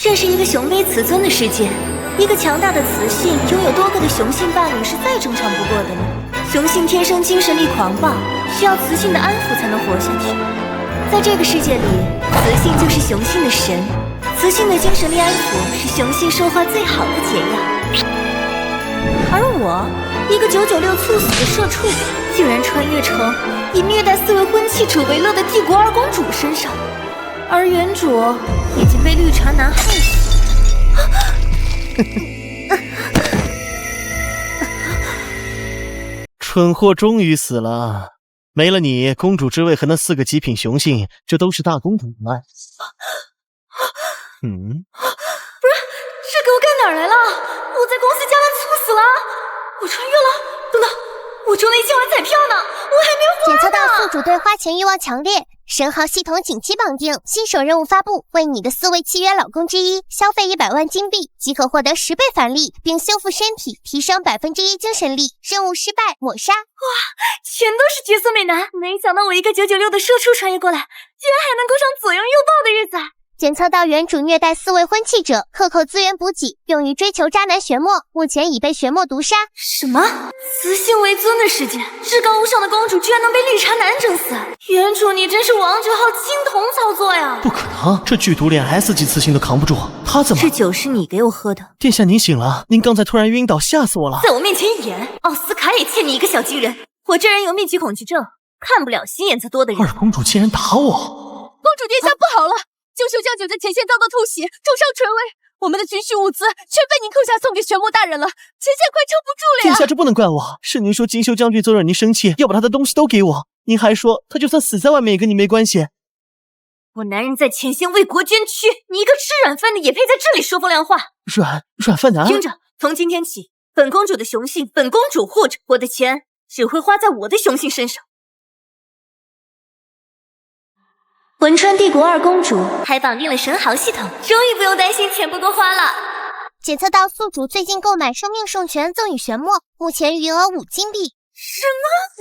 这是一个雄卑雌尊的世界，一个强大的雌性拥有多个的雄性伴侣是再正常不过的了。雄性天生精神力狂暴，需要雌性的安抚才能活下去。在这个世界里，雌性就是雄性的神，雌性的精神力安抚是雄性说话最好的解药。而我，一个996猝死的社畜，竟然穿越成以虐待4位婚妻者为乐的帝国二公主身上，而原主已经被绿茶男害死。蠢货终于死了，没了你，公主之位和那4个极品雄性就都是大公主了。不是，这给我干哪儿来了？我在公司加班猝死了，我穿越了。等等，我中了1000万彩票呢，我还没花呢。检测到宿主对花钱欲望强烈，神号系统紧急绑定，新手任务发布，为你的4位契约老公之一消费100万金币即可获得10倍返利，并修复身体，提升1%精神力。任务失败抹杀。哇，全都是绝色美男！没想到我一个996的社畜穿越过来，居然还能过上左拥右抱的日子。检测到原主虐待4位婚妻者，克扣资源补给，用于追求渣男玄墨，目前已被玄墨毒杀。什么？雌性为尊的世界，至高无上的公主居然能被绿茶男整死？原主你真是王者号金童操作呀！不可能，这剧毒连 S 级雌性都扛不住，他怎么？这酒是你给我喝的。殿下您醒了，您刚才突然晕倒，吓死我了。在我面前演，奥斯卡也欠你一个小金人。我这人有密集恐惧症，看不了心眼子多的人。二公主竟然打我！公主殿下不好了！优秀将军在前线遭到突袭，重伤垂危，我们的军需物资全被您扣下送给玄墨大人了，前线快撑不住了呀！殿下，这不能怪我，是您说金修将军昨惹您生气，要把他的东西都给我，您还说他就算死在外面也跟你没关系。我男人在前线为国捐躯，你一个吃软饭的也配在这里说风凉话？软饭男？听着，从今天起，本公主的雄性，本公主护着，我的钱只会花在我的雄性身上。魂川帝国二公主还绑定了神豪系统，终于不用担心钱不够花了。检测到宿主最近购买生命圣泉赠与玄墨，目前余额5金币。什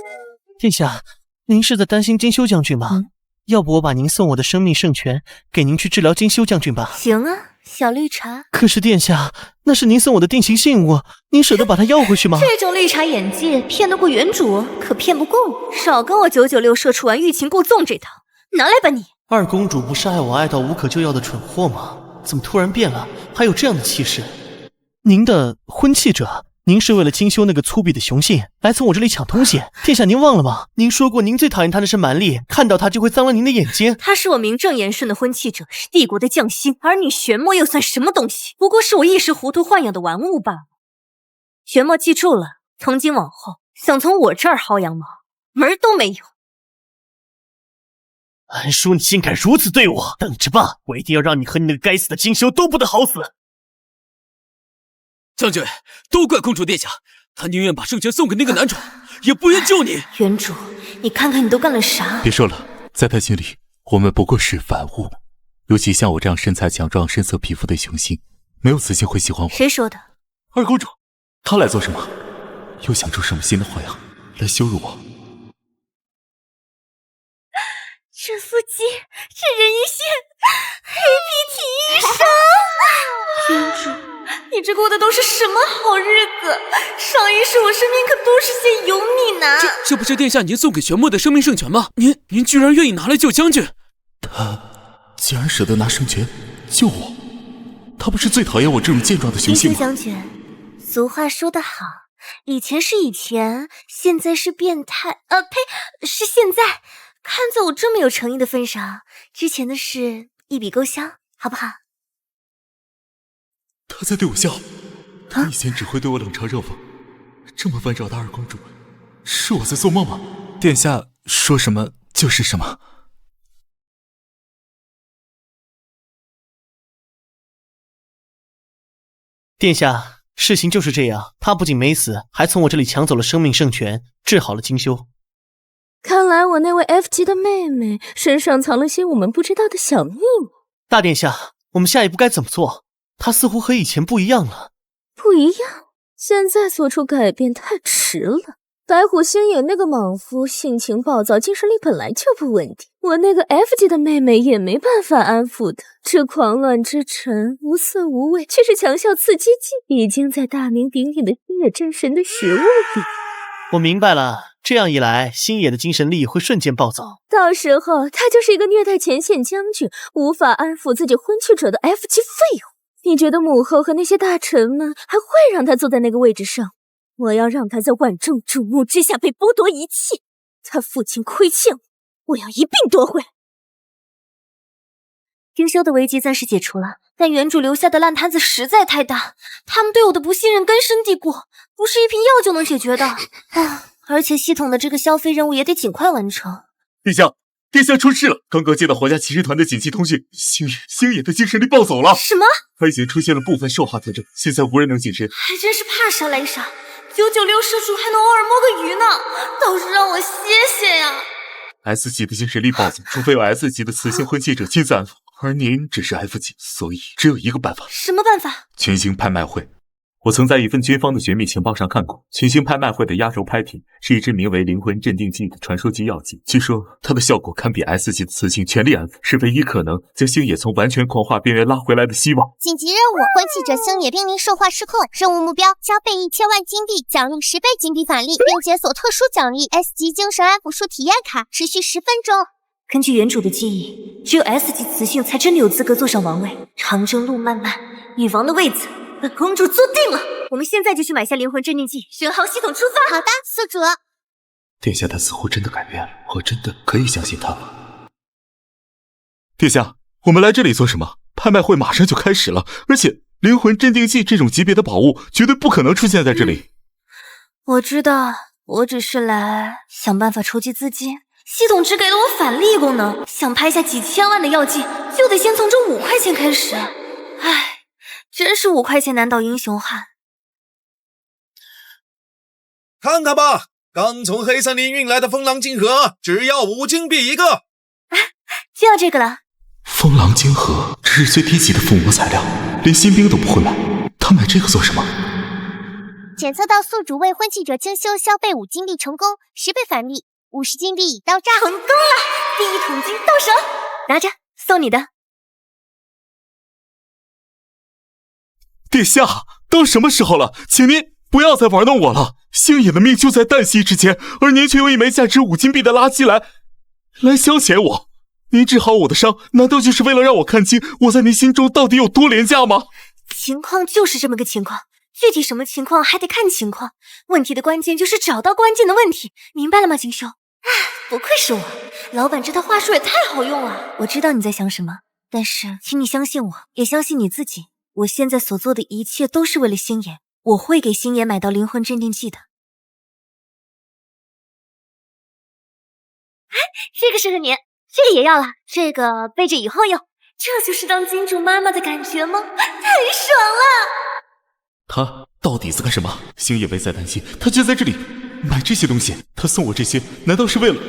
么？殿下，您是在担心金修将军吗？要不我把您送我的生命圣泉给您去治疗金修将军吧。行啊，小绿茶。可是殿下，那是您送我的定情信物，您舍得把它要回去吗？这种绿茶眼界骗得过原主，可骗不过我。少跟我996社畜玩欲擒故纵这套，拿来吧你。二公主不是爱我爱到无可救药的蠢货吗？怎么突然变了，还有这样的气势？您的婚契者，您是为了精修那个粗鄙的雄性来从我这里抢东西。殿下您忘了吗？您说过您最讨厌他的是蛮力，看到他就会脏了您的眼睛。他是我名正言顺的婚契者，是帝国的将星，而你玄墨又算什么东西？不过是我一时糊涂豢养的玩物罢了。玄墨记住了，从今往后想从我这儿薅羊毛，门儿都没有。安叔，你竟敢如此对我！等着吧，我一定要让你和你那个该死的金修都不得好死！将军，都怪公主殿下，她宁愿把圣泉送给那个男主，也不愿救你。原主，你看看你都干了啥？别说了，在他心里，我们不过是凡物。尤其像我这样身材强壮、深色皮肤的雄性，没有雌性会喜欢我。谁说的？二公主，她来做什么？又想出什么新的花样来羞辱我？这腹肌，这人鱼线，黑皮体衣裳。原主，你这过的都是什么好日子？上一世我身边可都是些油腻男。这不是殿下您送给玄墨的生命圣泉吗？您居然愿意拿来救将军？他竟然舍得拿圣泉救我，他不是最讨厌我这种健壮的雄性吗？将军，俗话说得好，以前是以前，现在是变态。呸，是现在。看在我这么有诚意的份上，之前的事一笔勾销，好不好？他在对我笑，他以前只会对我冷嘲热讽，这么温柔的二公主，是我在做梦吗？殿下说什么就是什么。殿下，事情就是这样，他不仅没死，还从我这里抢走了生命圣泉，治好了金修。看来我那位 F 级的妹妹身上藏了些我们不知道的小秘密。大殿下，我们下一步该怎么做？她似乎和以前不一样了。不一样？现在做出改变太迟了。白虎星野那个莽夫性情暴躁，精神力本来就不稳定，我那个 F 级的妹妹也没办法安抚的。这狂乱之臣无色无味，却是强效刺激剂，已经在大名鼎鼎的星野真神的食物里。我明白了，这样一来，星野的精神力会瞬间暴躁，到时候他就是一个虐待前线将军，无法安抚自己婚婿者的 F 级废物。你觉得母后和那些大臣们还会让他坐在那个位置上？我要让他在万众瞩目之下被剥夺一切，他父亲亏欠我要一并夺回。丁修的危机暂时解除了，但原主留下的烂摊子实在太大，他们对我的不信任根深蒂固，不是一瓶药就能解决的。而且系统的这个消费任务也得尽快完成。殿下出事了！刚刚接到皇家骑士团的紧急通讯，星野的精神力暴走了。什么？他已经出现了部分兽化特征，现在无人能近身。还真是怕啥来啥，996射出还能偶尔摸个鱼呢，倒是让我歇歇呀。S 级的精神力暴走，除非有 S 级的雌性婚契者亲自安抚，而您只是 F 级，所以只有一个办法。什么办法？群星拍卖会。我曾在一份军方的绝密情报上看过，群星拍卖会的压轴拍品是一支名为灵魂镇定剂的传说级药剂，据说它的效果堪比 S 级的雌性全力安抚，是唯一可能将星野从完全狂化边缘拉回来的希望。紧急任务：婚契者星野濒临兽化失控，任务目标：消费1000万金币，奖励10倍金币返利，并解锁特殊奖励 S 级精神安抚术体验卡，持续10分钟。根据原主的记忆，只有 S 级雌性才真的有资格坐上王位。长征路漫漫，女王的位子本公主坐定了。我们现在就去买下灵魂镇定剂，神号系统出发。好的，宿主。殿下他似乎真的改变了，我真的可以相信他了。殿下，我们来这里做什么？拍卖会马上就开始了，而且灵魂镇定剂这种级别的宝物绝对不可能出现在这里。我知道，我只是来想办法筹集资金。系统只给了我返利功能，想拍下几千万的药剂，就得先从这5块钱开始。唉，真是5块钱难倒英雄汉。看看吧，刚从黑森林运来的风狼金盒，只要5金币一个。就要这个了。风狼金盒，这是最低级的附魔材料，连新兵都不会买，他买这个做什么？检测到宿主为婚契者精修，消费5金币成功，10倍返利，50金币已到账。成功了，第1桶金到手，拿着，送你的。殿下，都什么时候了，请您不要再玩弄我了。星野的命就在旦夕之间，而您却用一枚价值5金币的垃圾来消遣我。您治好我的伤，难道就是为了让我看清我在您心中到底有多廉价吗？情况就是这么个情况，具体什么情况还得看情况。问题的关键就是找到关键的问题，明白了吗，锦绣？不愧是我，老板这套话术也太好用了。我知道你在想什么，但是请你相信我，也相信你自己。我现在所做的一切都是为了星野，我会给星野买到灵魂镇定剂的。这个适合你，这个也要了，这个备着以后用。这就是当金主妈妈的感觉吗？太爽了！他到底在干什么？星野危在旦夕，他却在这里买这些东西。他送我这些，难道是为了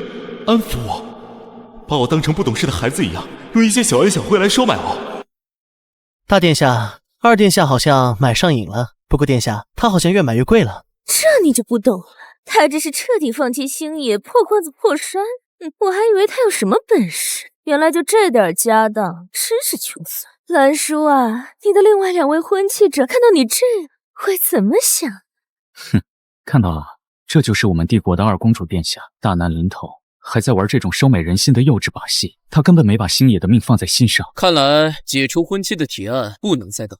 安抚我，把我当成不懂事的孩子一样，用一些小恩小惠来收买我？大殿下，二殿下好像买上瘾了。不过殿下，他好像越买越贵了。这你就不懂了，他这是彻底放弃星野，破罐子破摔。我还以为他有什么本事，原来就这点家当，真是穷酸。兰叔啊，你的另外2位婚契者看到你这样会怎么想？哼，看到了，这就是我们帝国的2公主殿下，大难临头还在玩这种收买人心的幼稚把戏，他根本没把星野的命放在心上。看来解除婚期的提案不能再等。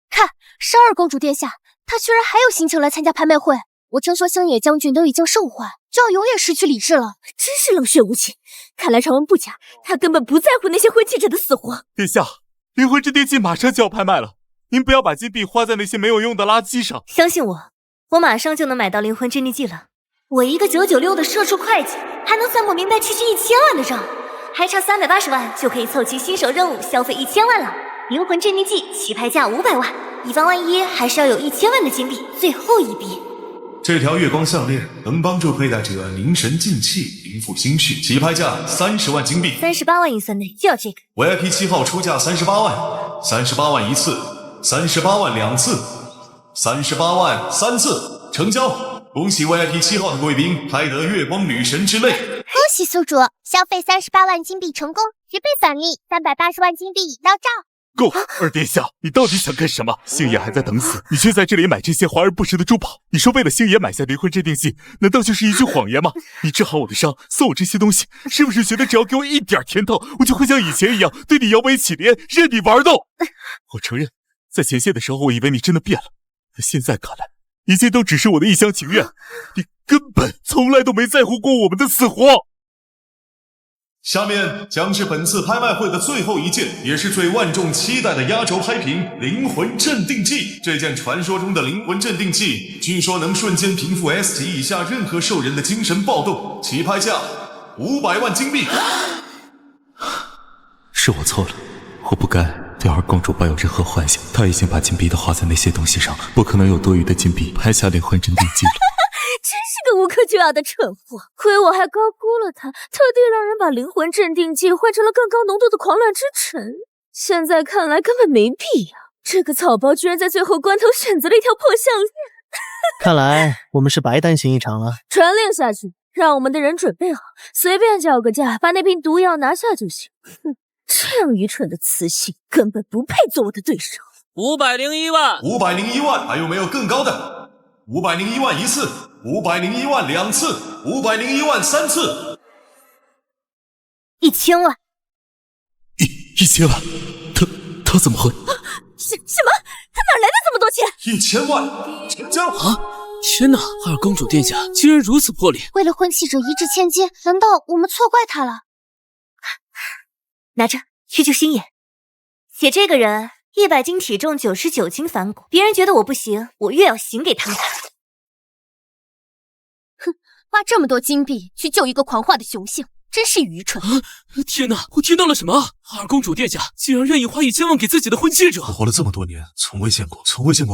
看，是2公主殿下，她居然还有心情来参加拍卖会。我听说星野将军都已经兽化，就要永远失去理智了，真是冷血无情。看来传闻不假，他根本不在乎那些婚契者的死活。殿下，灵魂镇定剂马上就要拍卖了，您不要把金币花在那些没有用的垃圾上。相信我，我马上就能买到灵魂镇定剂了。我一个996的社畜会计，还能算破明白区区1000万的账，还差380万就可以凑齐新手任务，消费1000万了。灵魂镇定剂起拍价500万，以防万一，还是要有1000万的金币，最后一笔。这条月光项链能帮助佩戴者凝神静气，灵复心绪，起拍价30万金币，38万预算内就要这个。VIP 7号出价38万，38万1次，38万2次，38万3次，成交。恭喜 VIP 7号的贵宾拍得月光女神之泪。恭喜宿主，消费38万金币成功，10倍返利，380万金币已到账。够，二殿下，你到底想干什么？星爷还在等死，你却在这里买这些华而不实的珠宝。你说为了星爷买下灵魂镇定剂，难道就是一句谎言吗？你治好我的伤，送我这些东西，是不是觉得只要给我一点甜头，我就会像以前一样对你摇尾乞怜，任你玩弄？我承认，在前线的时候，我以为你真的变了，但现在看来，一切都只是我的一厢情愿，你根本从来都没在乎过我们的死活。下面将是本次拍卖会的最后一件，也是最万众期待的压轴拍品——灵魂镇定剂。这件传说中的灵魂镇定剂，据说能瞬间平复 S 级以下任何兽人的精神暴动，起拍价500万金币。是我错了，我不该对二公主抱有任何幻想。她已经把金币都花在那些东西上了，不可能有多余的金币拍下灵魂镇定剂了。真是个无可救药的蠢货，亏我还高估了他，特地让人把灵魂镇定剂换成了更高浓度的狂乱之尘。现在看来根本没必要，这个草包居然在最后关头选择了一条破项链。看来我们是白担心一场了。传令下去，让我们的人准备好，随便叫个价，把那瓶毒药拿下就行。哼，这样愚蠢的雌性根本不配做我的对手。501万，501万，还有没有更高的？501万一次，501万2次，501万3次，1000万，1000万，他怎么会？什么？他哪来的这么多钱？1000万，成交！啊！天哪，二公主殿下竟然如此破脸！为了婚契者一掷千金，难道我们错怪他了？拿着去救星爷，写这个人100斤体重99斤反骨，别人觉得我不行，我越要行给他们看。哼，花这么多金币去救一个狂化的雄性，真是愚蠢！天哪，我听到了什么？二公主殿下竟然愿意花1000万给自己的婚妻者！我活了这么多年，从未见过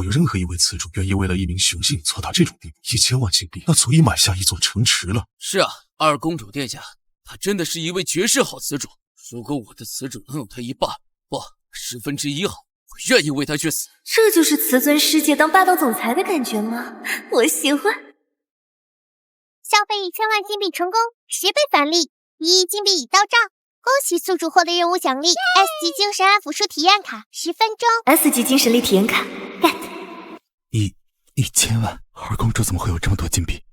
有任何一位雌主愿意为了一名雄性做到这种地步。1000万金币，那足以买下一座城池了。是啊，二公主殿下，她真的是一位绝世好雌主。如果我的雌主能有她一半，不1/10好，我愿意为她去死。这就是雌尊师界当霸道总裁的感觉吗？我喜欢。消费1000万金币成功，10倍返利，1亿金币已到账。恭喜宿主获得任务奖励 S 级精神安抚术体验卡，10分钟。S 级精神力体验卡 ，get。1000万，二公主怎么会有这么多金币？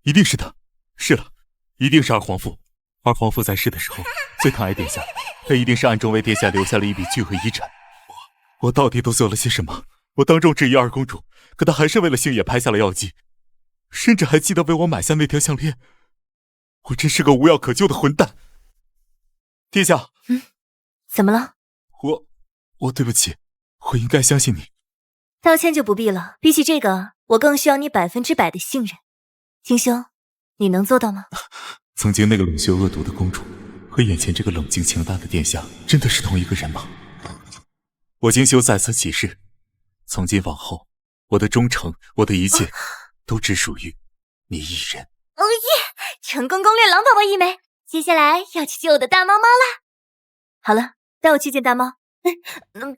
一定是她。是了，一定是二皇父。二皇父在世的时候最疼爱殿下，他一定是暗中为殿下留下了一笔巨额遗产。我到底都做了些什么？我当众质疑二公主，可她还是为了星野拍下了药剂，甚至还记得为我买下那条项链。我真是个无药可救的混蛋。殿下，怎么了？我对不起，我应该相信你。道歉就不必了，比起这个，我更需要你100%的信任。金修，你能做到吗？曾经那个冷血恶毒的公主和眼前这个冷静强大的殿下真的是同一个人吗？我金修在此起誓，从今往后，我的忠诚，我的一切都只属于你一人。哦耶！成功攻略狼宝宝一枚，接下来要去救我的大猫猫啦。好了，带我去见大猫。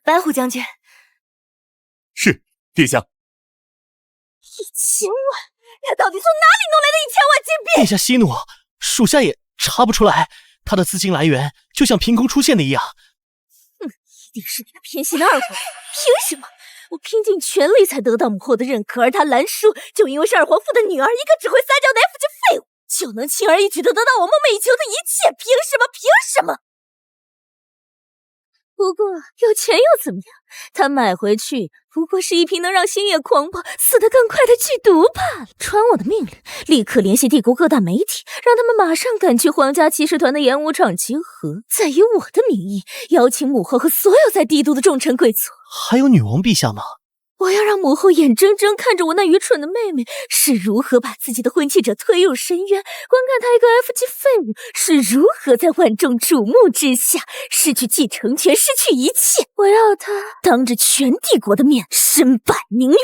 白虎将军。是，殿下。1000万，他到底从哪里弄来的1000万金币？殿下息怒，属下也查不出来，他的资金来源就像凭空出现的一样。一定是你那偏心的二皇，凭什么？我拼尽全力才得到母后的认可，而他兰叔就因为是二皇父的女儿，一个只会撒娇的 F 级废物，就能轻而易举的得到我梦寐以求的一切，凭什么？凭什么？不过有钱又怎么样？他买回去不过是一瓶能让星野狂暴死得更快的剧毒罢了。传我的命令，立刻联系帝国各大媒体，让他们马上赶去皇家骑士团的演武场集合，再以我的名义邀请母后和所有在帝都的重臣贵族。还有女王陛下吗？我要让母后眼睁睁看着我那愚蠢的妹妹是如何把自己的婚契者推入深渊，观看她一个 F 级废物是如何在万众瞩目之下失去继承权，失去一切。我要她当着全帝国的面身败名裂。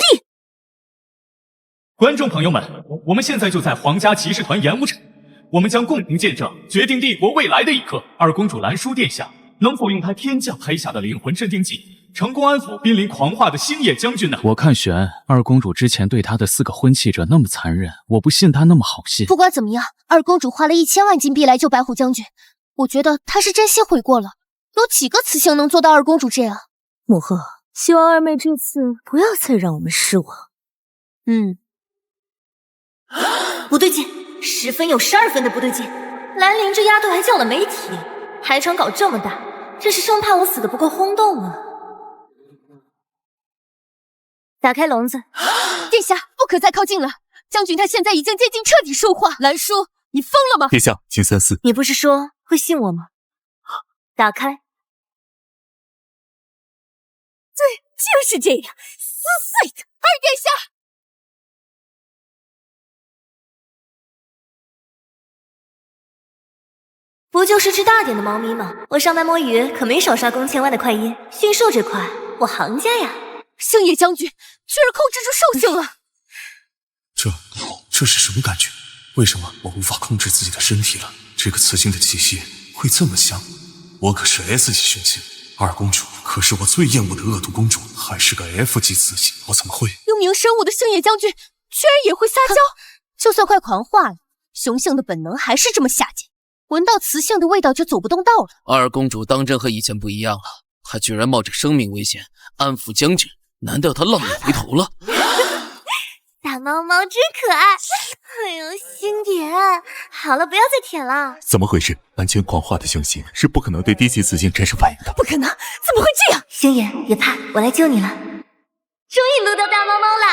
观众朋友们，我们现在就在皇家骑士团演武场，我们将共同见证决定帝国未来的一刻。二公主兰淑殿下能否用他天降拍下的灵魂镇定剂，成功安抚濒临狂化的星野将军呢？我看悬，二公主之前对他的4个婚契者那么残忍，我不信她那么好心。不管怎么样，二公主花了1000万金币来救白虎将军，我觉得她是真心悔过了。有几个雌性能做到二公主这样？母后，希望二妹这次不要再让我们失望。不对劲，10分有12分的不对劲。兰陵这丫头还叫了媒体，排场搞这么大，真是生怕我死的不够轰动啊！打开笼子。殿下，不可再靠近了，将军他现在已经接近彻底兽化。兰叔，你疯了吗？殿下，请三思。你不是说会信我吗？打开。对，就是这样，撕碎它。二殿下。不就是只大点的猫咪吗？我上班摸鱼可没少刷公千万的快衣，驯兽这块我行家呀。星野将军居然控制住兽性了，这是什么感觉？为什么我无法控制自己的身体了？这个雌性的气息会这么香？我可是 S 级雄性，二公主可是我最厌恶的恶毒公主，还是个 F 级雌性，我怎么会？幽冥生物的星野将军居然也会撒娇？就算快狂化了，雄性的本能还是这么下贱。闻到雌性的味道就走不动道了。二公主当真和以前不一样了，她居然冒着生命危险安抚将军，难道她浪里回头了？大猫猫真可爱，哎呦，星爷，好了，不要再舔了。怎么回事？完全狂化的雄性是不可能对低级雌性产生反应的。不可能，怎么会这样？星爷，别怕，我来救你了。终于撸到大猫猫了。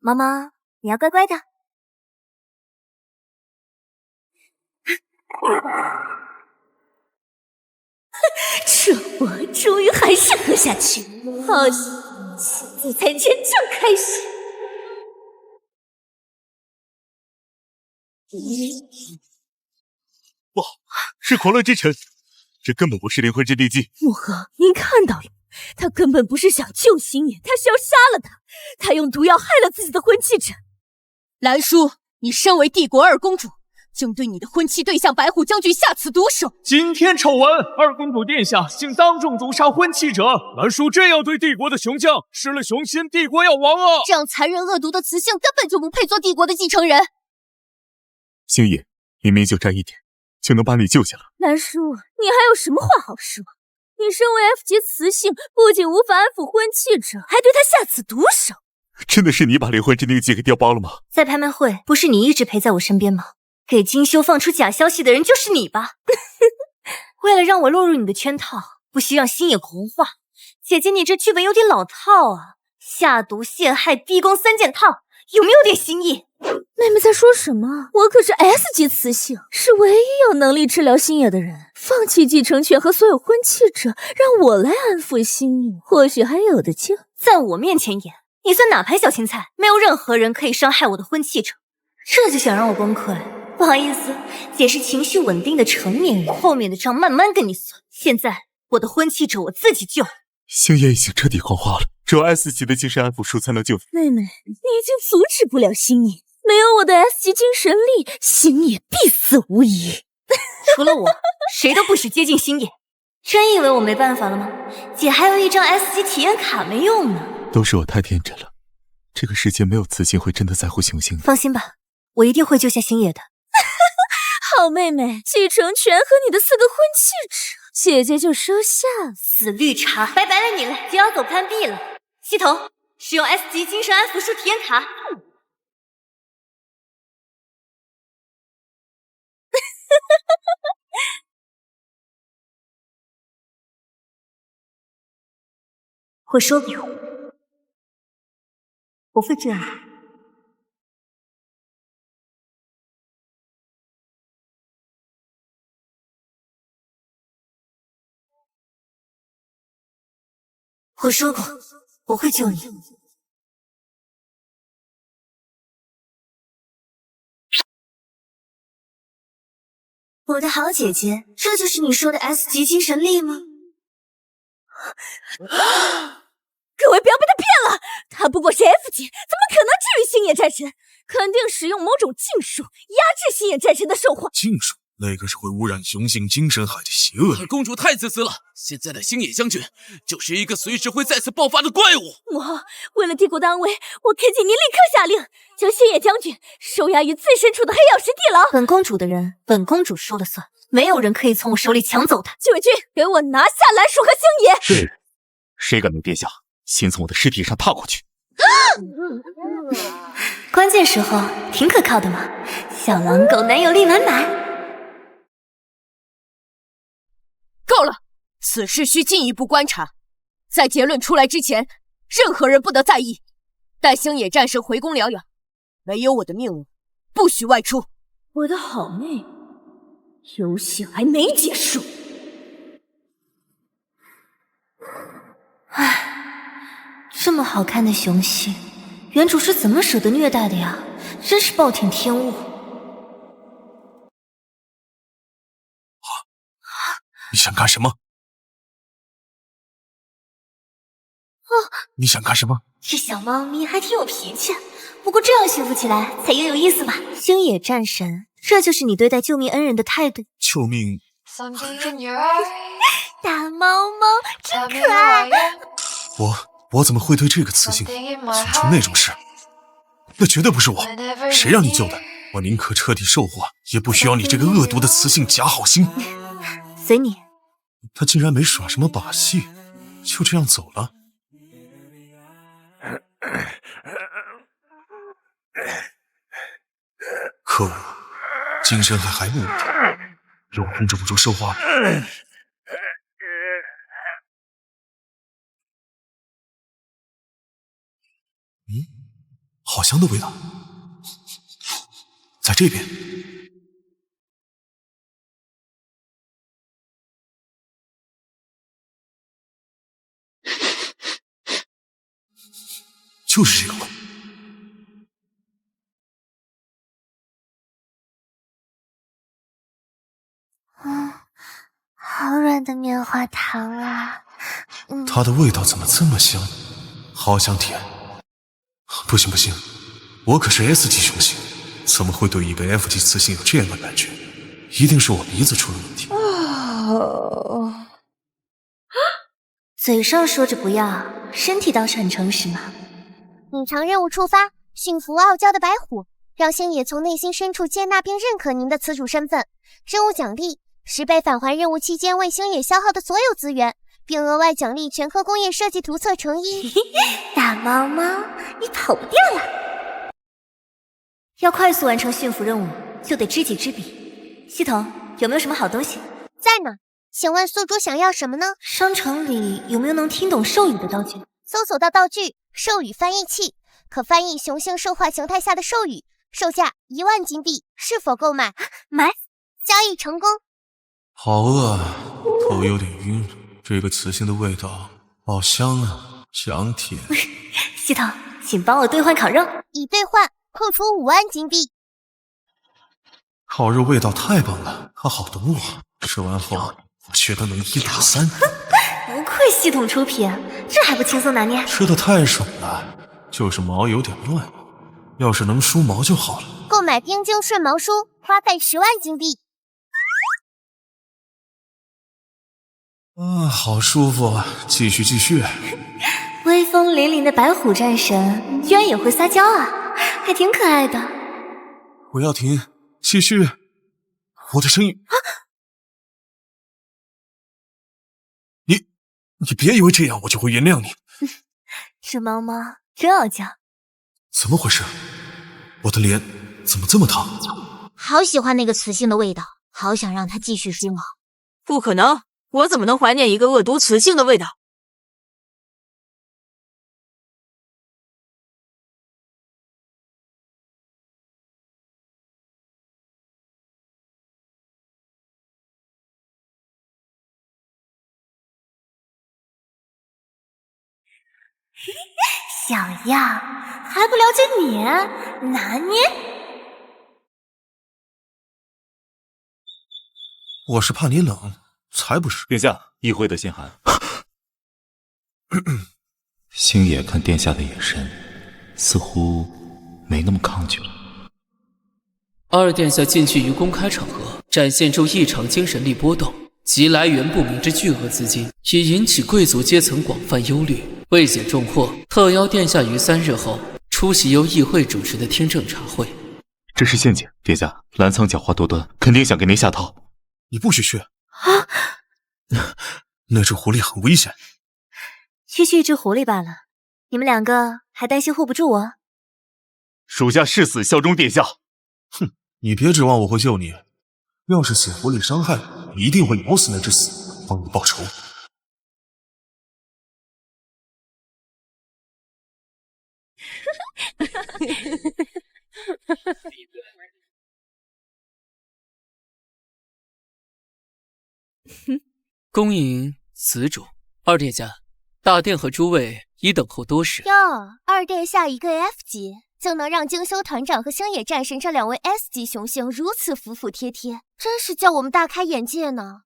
猫猫，你要乖乖的。这我终于还是喝下去，好险，现在才真正开始。不好，是狂乱之臣，这根本不是灵魂镇定剂。母后，您看到了，他根本不是想救星野，他是要杀了他，他用毒药害了自己的婚契者。兰叔，你身为帝国二公主，竟对你的婚期对象白虎将军下此毒手！今天丑闻，二公主殿下竟当众毒杀婚契者，兰叔这样对帝国的雄将，失了雄心，帝国要亡啊！这样残忍恶毒的雌性根本就不配做帝国的继承人。星野，明明就差一点，就能把你救下了。兰叔，你还有什么话好说？你身为 F 级雌性，不仅无法安抚婚契者，还对他下此毒手。真的是你把灵魂镇定剂给调包了吗？在拍卖会，不是你一直陪在我身边吗？给金修放出假消息的人就是你吧？为了让我落入你的圈套，不惜让星野狂化，姐姐你这剧本有点老套啊！下毒、陷害、逼宫3件套，有没有点新意？妹妹在说什么？我可是 S 级雌性，是唯一有能力治疗星野的人。放弃继承权和所有婚契者，让我来安抚星野，或许还有的救。在我面前演，你算哪盘小青菜？没有任何人可以伤害我的婚契者，这就想让我崩溃？不好意思，姐是情绪稳定的成年人，后面的账慢慢跟你算。现在我的婚契者我自己救。星野已经彻底狂化了，只有 S 级的精神安抚术才能救。妹妹，你已经阻止不了星野，没有我的 S 级精神力，星野必死无疑。除了我，谁都不许接近星野。真以为我没办法了吗？姐还有一张 S 级体验卡没用呢。都是我太天真了，这个世界没有雌性会真的在乎雄性的。放心吧，我一定会救下星野的。好妹妹，继承权和你的4个婚契者，姐姐就收下。死绿茶，拜拜了你了，就要走攀壁了。系统使用 S 级精神安抚术体验卡。我说过，我会这样。我说过，我会救你。我的好姐姐，这就是你说的 S 级精神力吗？各位不要被他骗了，他不过是 F 级，怎么可能治愈星野战神？肯定使用某种禁术压制星野战神的兽化。禁术？那个是会污染雄性精神海的邪恶。二公主太自私了，现在的星野将军就是一个随时会再次爆发的怪物。母后，为了帝国的安危，我恳请您立刻下令，将星野将军收押于最深处的黑曜石地牢。本公主的人，本公主说了算，没有人可以从我手里抢走他。禁卫军，给我拿下蓝树和星野！是，谁敢命殿下先从我的尸体上踏过去？关键时候挺可靠的嘛，小狼狗男友力满满。够了，此事需进一步观察，在结论出来之前，任何人不得在意。待星野战神回宫疗养，没有我的命令，不许外出。我的好妹，游戏还没结束。唉，这么好看的雄性，原主是怎么舍得虐待的呀？真是暴殄天物。你想干什么？你想干什么？这小猫咪还挺有脾气，不过这样驯服起来才更有意思吧？星野战神，这就是你对待救命恩人的态度？救命！大猫猫真可爱。我怎么会对这个雌性做出那种事？那绝对不是我，谁让你救的？我宁可彻底受化，也不需要你这个恶毒的雌性假好心。随你。他竟然没耍什么把戏，就这样走了。可恶，精神还没有问题，又控制不住兽化。好香的味道，在这边。就是这个味。好软的棉花糖啊！它的味道怎么这么香？好想舔。不行不行，我可是 S 级雄性，怎么会对一个 F 级雌性有这样的感觉？一定是我鼻子出了问题。嘴上说着不要，身体倒是很诚实嘛。隐藏任务触发，驯服傲娇的白虎，让星野从内心深处接纳并认可您的雌主身份。任务奖励10倍返还任务期间为星野消耗的所有资源，并额外奖励全科工业设计图册成衣。大猫猫，你跑不掉了！要快速完成驯服任务，就得知己知彼。系统有没有什么好东西？在呢，请问宿主想要什么呢？商城里有没有能听懂兽语的道具？搜索到道具兽语翻译器，可翻译雄性兽化形态下的兽语，售价1万金币，是否购买？买，交易成功。好饿啊，头有点晕。这个雌性的味道好香啊，想舔。系统，请帮我兑换烤肉。已兑换，扣除5万金币。烤肉味道太棒了，它好毒啊！吃完后我觉得能1打3。不愧系统出品，这还不轻松拿捏？吃的太爽了，就是毛有点乱，要是能梳毛就好了。购买冰晶顺毛梳，花费10万金币。好舒服啊！继续。威风凛凛的白虎战神居然也会撒娇啊，还挺可爱的。我要停，继续。我的声音，你别以为这样我就会原谅你。这猫猫真傲娇。怎么回事？我的脸怎么这么烫？好喜欢那个雌性的味道，好想让它继续梳毛。不可能，我怎么能怀念一个恶毒雌性的味道？小样，还不了解你？拿捏？我是怕你冷，才不是。殿下，议会的信函。星野看殿下的眼神，似乎没那么抗拒了。二殿下进去于公开场合，展现出异常精神力波动及来源不明之巨额资金，已引起贵族阶层广泛忧虑。为解重祸，特邀殿下于3日后出席由议会主持的听政茶会。这是陷阱，殿下，澜沧狡猾多端，肯定想给您下套。你不许去啊！那只狐狸很危险。区区一只狐狸罢了，你们2个还担心护不住我？属下誓死效忠殿下。哼，你别指望我会救你。要是死狐狸伤害你，一定会咬死那只死，帮你报仇。恭迎此主。二殿下，大殿和诸位已等候多时。哟，二殿下一个 F 级就能让精修团长和星野战神这2位 S 级雄性如此服服帖帖，真是叫我们大开眼界呢。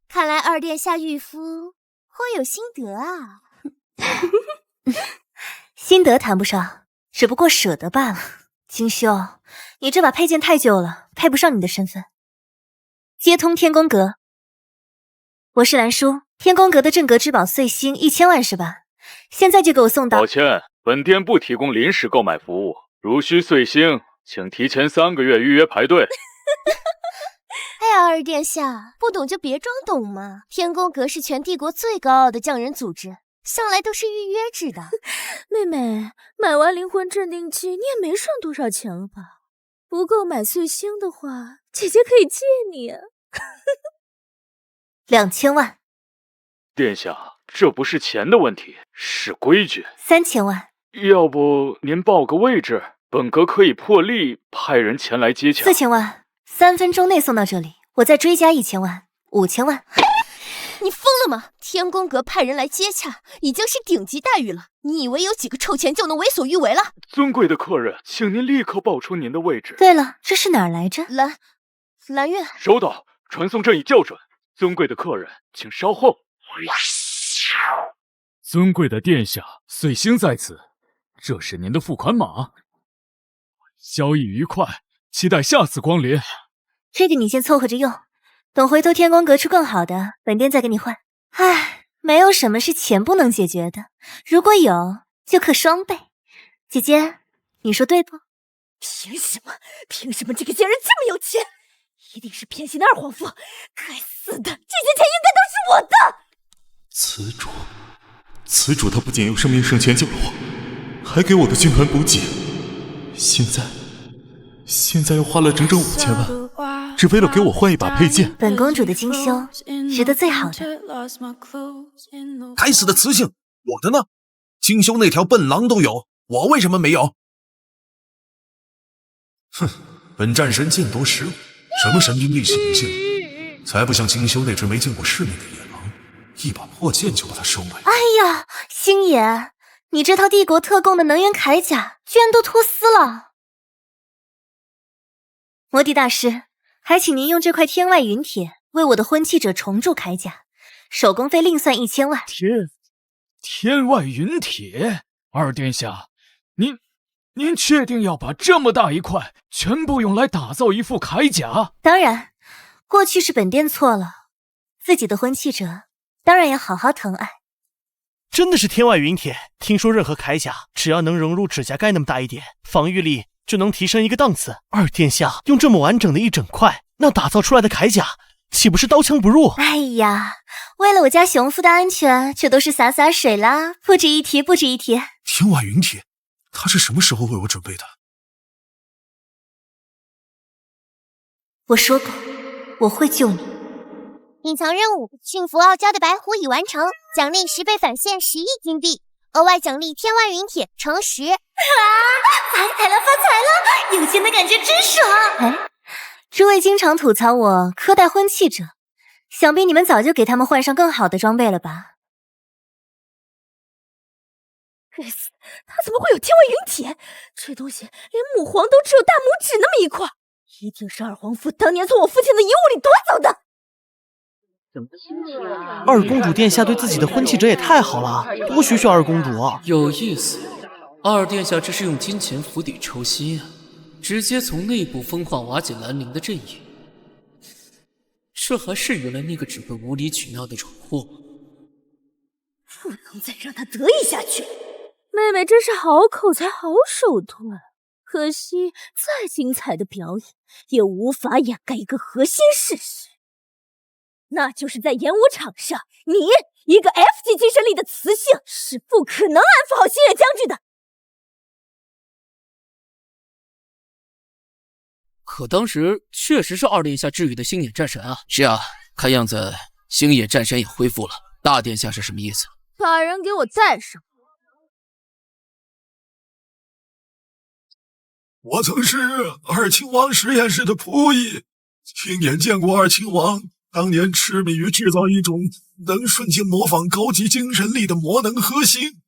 看来二殿下御夫颇有心得啊。心得谈不上，只不过舍得罢了。精修，你这把佩剑太旧了，配不上你的身份。接通天宫阁，我是兰叔，天宫阁的镇阁之宝碎星1000万是吧？现在就给我送到。抱歉，本店不提供临时购买服务，如需碎星，请提前3个月预约排队。哎呀，二殿下，不懂就别装懂嘛。天宫阁是全帝国最高傲的匠人组织，向来都是预约制的。妹妹，买完灵魂镇定剂你也没剩多少钱了吧？不够买碎星的话，姐姐可以借你啊。2000万。殿下，这不是钱的问题，是规矩。3000万。要不您报个位置，本阁可以破例派人前来接洽。4000万，3分钟内送到这里，我再追加1000万，5000万。你疯了吗？天宫阁派人来接洽，已经是顶级待遇了。你以为有几个臭钱就能为所欲为了？尊贵的客人，请您立刻报出您的位置。对了，这是哪儿来着？蓝月。收到，传送阵已校准。尊贵的客人，请稍后。尊贵的殿下，碎星在此，这是您的付款码。交易愉快，期待下次光临。这个你先凑合着用，等回头天宫阁出更好的，本店再给你换。唉，没有什么是钱不能解决的，如果有，就可双倍。姐姐，你说对不？凭什么？凭什么这个贱人这么有钱？一定是偏心的二皇夫！该死的，这些钱应该都是我的。此主他不仅用生命圣泉救了我，还给我的军团补给，现在又花了整整5000万，只为了给我换一把佩剑。本公主的精修值得最好的。该死的雌性，我的呢？精修那条笨狼都有，我为什么没有？哼，本战神剑夺15，什么神兵利器不信，才不像精修那只没见过世面的野狼，一把破剑就把它收买。哎呀，星爷，你这套帝国特供的能源铠甲居然都脱丝了。魔帝大师，还请您用这块天外云铁为我的婚契者重铸铠甲，手工费另算1000万。天外云铁，二殿下，您确定要把这么大一块全部用来打造一副铠甲？当然，过去是本殿错了，自己的婚契者当然要好好疼爱。真的是天外云铁，听说任何铠甲只要能融入指甲盖那么大一点，防御力就能提升一个档次。二殿下用这么完整的一整块，那打造出来的铠甲岂不是刀枪不入？哎呀，为了我家雄父的安全，这都是洒水啦，不值一提，不值一提。天外云铁，他是什么时候为我准备的？我说过，我会救你。隐藏任务：驯服傲娇的白虎已完成，奖励10倍返现10亿金币，额外奖励天外云铁乘10。发财了，发财了！有钱的感觉真爽。哎，诸位经常吐槽我苛待婚契者，想必你们早就给他们换上更好的装备了吧？该死，他怎么会有天外云铁？这东西连母皇都只有大拇指那么一块，一定是二皇夫当年从我父亲的遗物里夺走的。二公主殿下对自己的婚契者也太好了，多学二公主啊！有意思，二殿下这是用金钱釜底抽薪啊！直接从内部分化瓦解兰陵的阵营。这还是原来那个只会无理取闹的蠢货吗？不能再让他得意下去。妹妹真是好口才好手段，可惜再精彩的表演也无法掩盖一个核心事实，那就是在演武场上，你一个 F 级精神力的雌性是不可能安抚好星野将军的。可当时确实是二殿下治愈的星野战神啊！是啊，看样子星野战神也恢复了。大殿下是什么意思？把人给我带上。我曾是二亲王实验室的仆役，亲眼见过二亲王当年痴迷于制造一种能瞬间模仿高级精神力的魔能核心，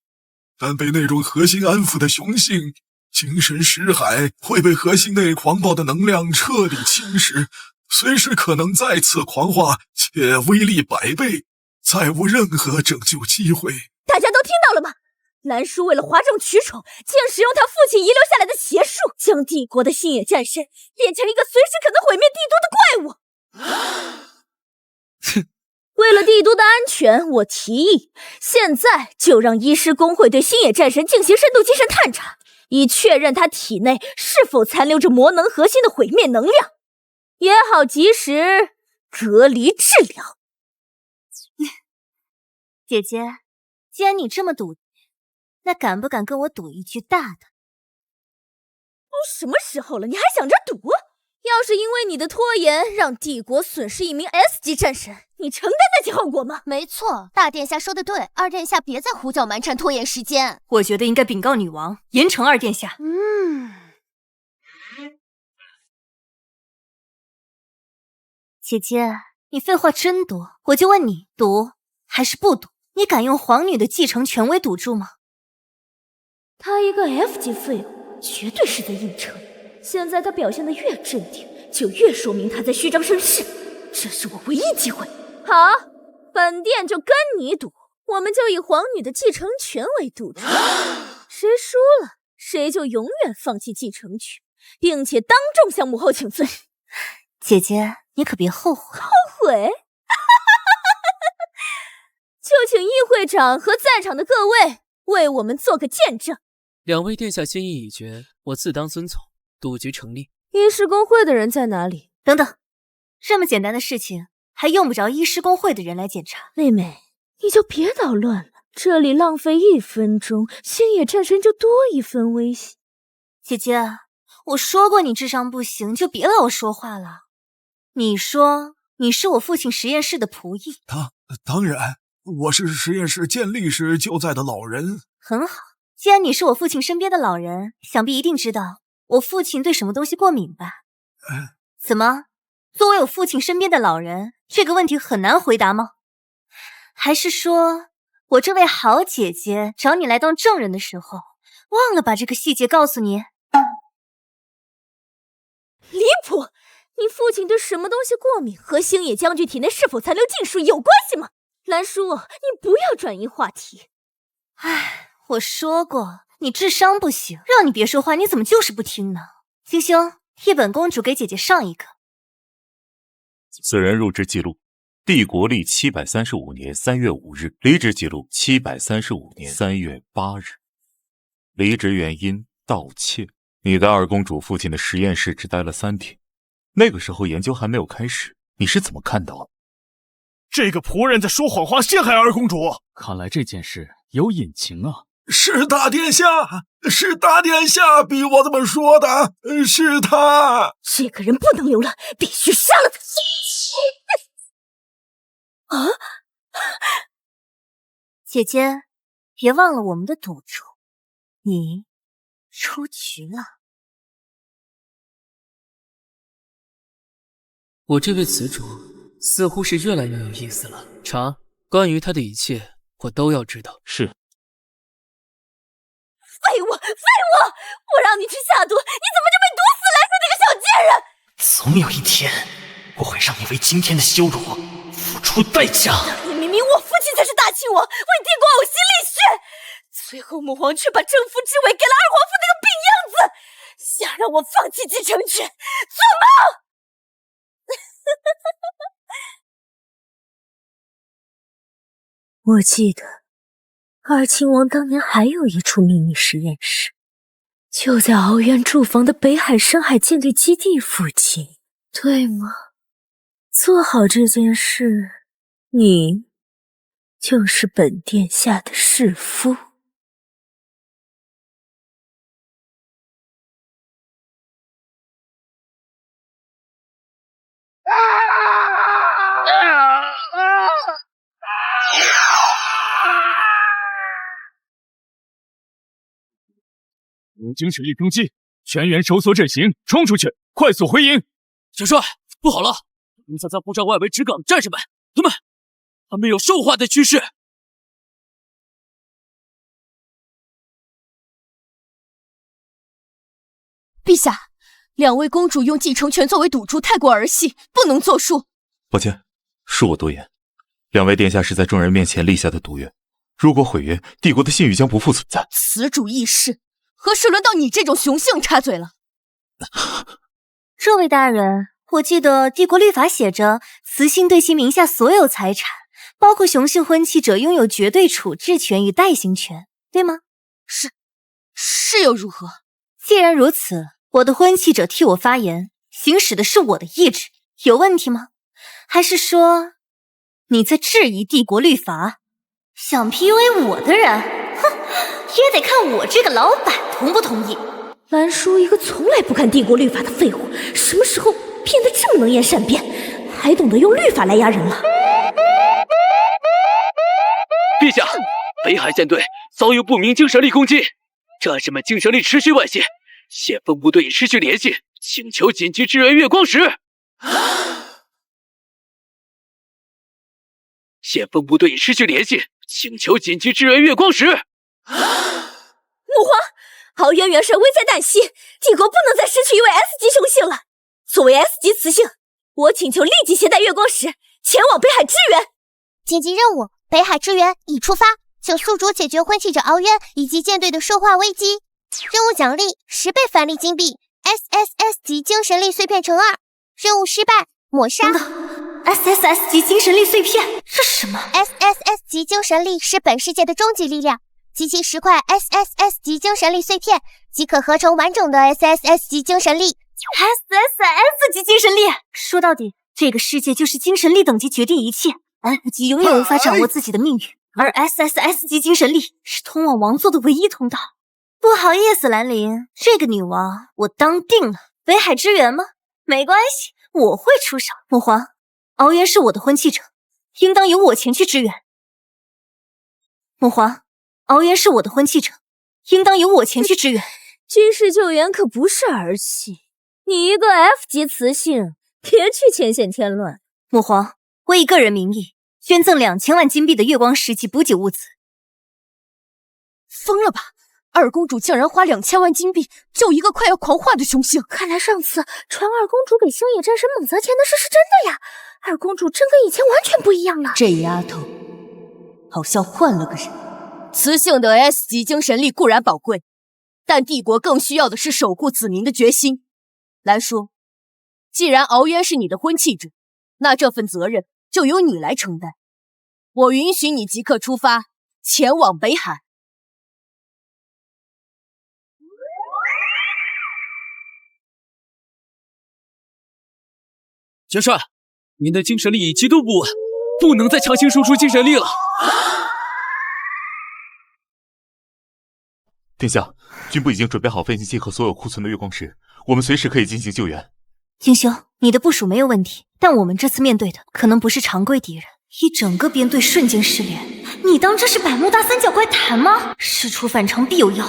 但被那种核心安抚的雄性，精神识海会被核心内狂暴的能量彻底侵蚀，随时可能再次狂化，且威力100倍，再无任何拯救机会。大家都听到了吗？兰叔为了哗众取宠，竟使用他父亲遗留下来的邪术，将帝国的星野战神变成一个随时可能毁灭帝都的怪物。哼！为了帝都的安全，我提议现在就让医师公会对星野战神进行深度精神探查，以确认他体内是否残留着魔能核心的毁灭能量，也好及时隔离治疗。姐姐，既然你这么笃定，那敢不敢跟我赌一局大的？都什么时候了，你还想着赌？要是因为你的拖延让帝国损失一名 S 级战神，你承担得起后果吗？没错，大殿下说的对，二殿下别再胡搅蛮缠拖延时间。我觉得应该禀告女王，严惩二殿下。姐姐，你废话真多，我就问你，赌还是不赌？你敢用皇女的继承权威赌注吗？他一个 F 级废物，绝对是在硬撑。现在他表现得越镇定，就越说明他在虚张声势。这是我唯一机会。好，本殿就跟你赌，我们就以皇女的继承权为赌注，谁输了，谁就永远放弃继承权，并且当众向母后请罪。姐姐，你可别后悔。后悔？就请议会长和在场的各位为我们做个见证。两位殿下心意已决，我自当遵从。赌局成立。医师公会的人在哪里？等等，这么简单的事情还用不着医师公会的人来检查。妹妹，你就别捣乱了，这里浪费1分钟，星野战神就多1分危险。姐姐，我说过你智商不行，就别老说话了。你说你是我父亲实验室的仆役？当然，我是实验室建立时就在的老人。很好，既然你是我父亲身边的老人，想必一定知道我父亲对什么东西过敏吧？怎么，作为我父亲身边的老人，这个问题很难回答吗？还是说我这位好姐姐找你来当证人的时候，忘了把这个细节告诉你？离谱！你父亲对什么东西过敏，和星野将军体内是否残留禁术有关系吗？兰叔，你不要转移话题。唉，我说过你智商不行，让你别说话，你怎么就是不听呢？星星，替本公主给姐姐上一课。此人入职记录：帝国历735年3月5日，离职记录735年3月8日，离职原因盗窃。你在二公主父亲的实验室只待了3天，那个时候研究还没有开始，你是怎么看到的？这个仆人在说谎话，陷害二公主。看来这件事有隐情啊！是大殿下，是大殿下逼我这么说的，是他。这个人不能留了，必须杀了他！啊！姐姐，别忘了我们的赌注，你出局了。我这位词主似乎是越来越有意思了。查，关于他的一切，我都要知道。是。废物！我让你去下毒，你怎么就被毒死了？你这个小贱人！总有一天，我会让你为今天的羞辱付出代价。明明我父亲才是大亲王，为帝国呕心沥血，最后母皇却把征服之位给了二皇父那个病样子，想让我放弃继承权，做梦！我记得二亲王当年还有一处秘密实验室，就在敖渊驻防的北海深海舰队基地附近，对吗？做好这件事，你就是本殿下的弑夫。无精神力攻击，全员收缩阵型，冲出去，快速回营！小帅，不好了！卢萨在护罩外围直岗的战士们，他们有兽化的趋势。陛下，两位公主用继承权作为赌注，太过儿戏，不能作数。抱歉，恕我多言。两位殿下是在众人面前立下的赌约，如果毁约，帝国的信誉将不复存在。此主议事，何时轮到你这种雄性插嘴了？这位大人，我记得帝国律法写着，雌性对其名下所有财产，包括雄性婚契者，拥有绝对处置权与代行权，对吗？是又如何？既然如此，我的婚契者替我发言，行使的是我的意志，有问题吗？还是说你在质疑帝国律法？想 PUA 我的人，哼，也得看我这个老板同不同意。兰叔一个从来不看帝国律法的废物，什么时候变得这么能言善辩，还懂得用律法来压人了？陛下，北海舰队遭遇不明精神力攻击，战士们精神力持续外泄，先锋部队已失去联系，请求紧急支援月光石。先锋部队已失去联系，请求紧急支援月光石。母皇，敖渊元帅危在旦夕，帝国不能再失去一位 S 级雄性了。作为 S 级雌性，我请求立即携带月光石前往北海支援。紧急任务：北海支援已出发，请宿主解决婚契者敖渊以及舰队的兽化危机。任务奖励10倍返利金币 ，SSS 级精神力碎片乘2。任务失败，抹杀。SSS 级精神力碎片，这是什么 ？SSS 级精神力是本世界的终极力量，集齐10块 SSS 级精神力碎片，即可合成完整的 SSS 级精神力。SSS 级精神力，说到底，这个世界就是精神力等级决定一切。F 级永远无法掌握自己的命运，而 SSS 级精神力是通往王座的唯一通道。不好意思，兰陵，这个女王我当定了。北海支援吗？没关系，我会出手。母皇，敖渊是我的婚契者，应当由我前去支援。母皇，敖渊是我的婚契者，应当由我前去支援。军事救援可不是儿戏，你一个 F 级雌性，别去牵线添乱。母皇，我以个人名义捐赠2000万金币的月光石及补给物资。疯了吧？二公主竟然花2000万金币救一个快要狂化的雄性！看来上次传二公主给星野战神猛泽钱的事是真的呀！二公主真跟以前完全不一样了。这丫头好像换了个人。雌性的 S 级精神力固然宝贵，但帝国更需要的是守护子民的决心。兰叔，既然敖渊是你的婚契者，那这份责任就由你来承担。我允许你即刻出发，前往北海。元帅，您的精神力已极度不稳，不能再强行输出精神力了。殿下，军部已经准备好飞行器和所有库存的月光石，我们随时可以进行救援。英雄，你的部署没有问题，但我们这次面对的可能不是常规敌人，一整个编队瞬间失联，你当这是百慕大三角怪谈吗？事出反常必有妖。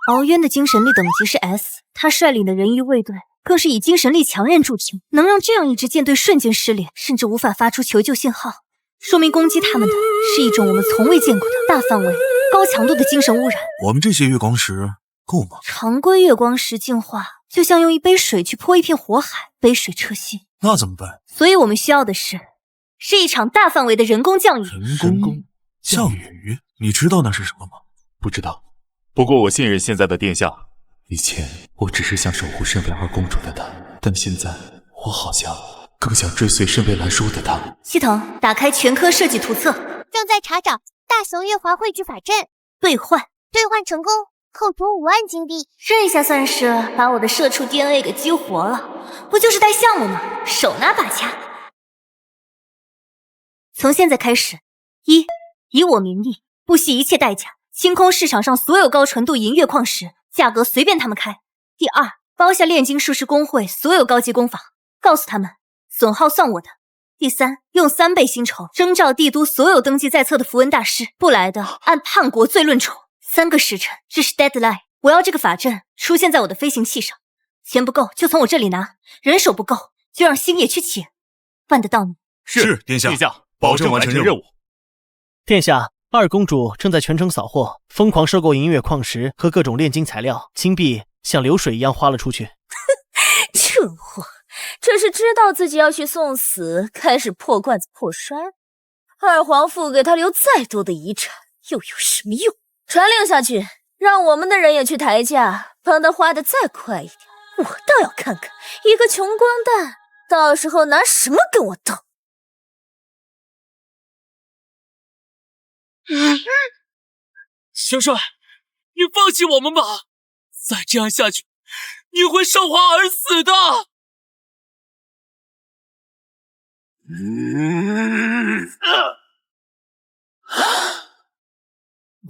敖渊的精神力等级是 S， 他率领的人鱼卫队更是以精神力强韧著称，能让这样一支舰队瞬间失联，甚至无法发出求救信号，说明攻击他们的是一种我们从未见过的大范围、高强度的精神污染。我们这些月光石够吗？常规月光石净化就像用一杯水去泼一片火海，杯水车薪。那怎么办？所以我们需要的是一场大范围的人工降雨。人工降雨？你知道那是什么吗？不知道，不过我信任现在的殿下，以前我只是想守护身为二公主的她，但现在我好像更想追随身为兰叔的她。系统打开全科设计图册，正在查找大雄月华汇聚法阵，兑换成功，扣除5万金币。这一下算是把我的社畜 DNA 给激活了，不就是带项目吗？手拿把掐。从现在开始，1. 以我名义，不惜一切代价清空市场上所有高纯度银月矿石，价格随便他们开。第2，包下炼金术士工会所有高级工坊，告诉他们损耗算我的。第3，用3倍薪酬征召帝都所有登记在册的符文大师，不来的按叛国罪论处。3个时辰，这是 deadline。我要这个法阵出现在我的飞行器上，钱不够就从我这里拿，人手不够就让星野去请，办得到你？是殿下，保证完成任务。殿下，二公主正在全城扫货，疯狂收购银月矿石和各种炼金材料，金币像流水一样花了出去。蠢货，这是知道自己要去送死，开始破罐子破摔。二皇父给他留再多的遗产，又有什么用？传令下去，让我们的人也去抬价，帮他花的再快一点。我倒要看看一个穷光蛋到时候拿什么跟我斗。小帅，你放弃我们吧！再这样下去，你会受花而死的。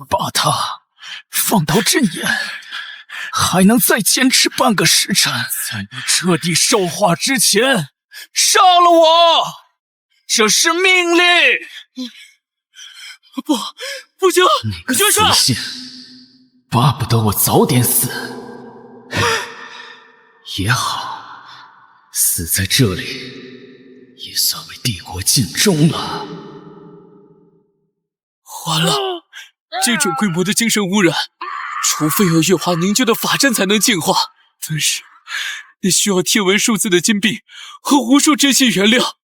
把他放到阵眼，还能再坚持半个时辰，在你彻底受化之前，杀了我！这是命令。不行，那个死信，巴不得我早点死。也好，死在这里，也算为帝国尽忠了。完了，这种规模的精神污染，除非有月华凝结的法阵才能净化，但是那需要天文数字的金币和无数真心原料。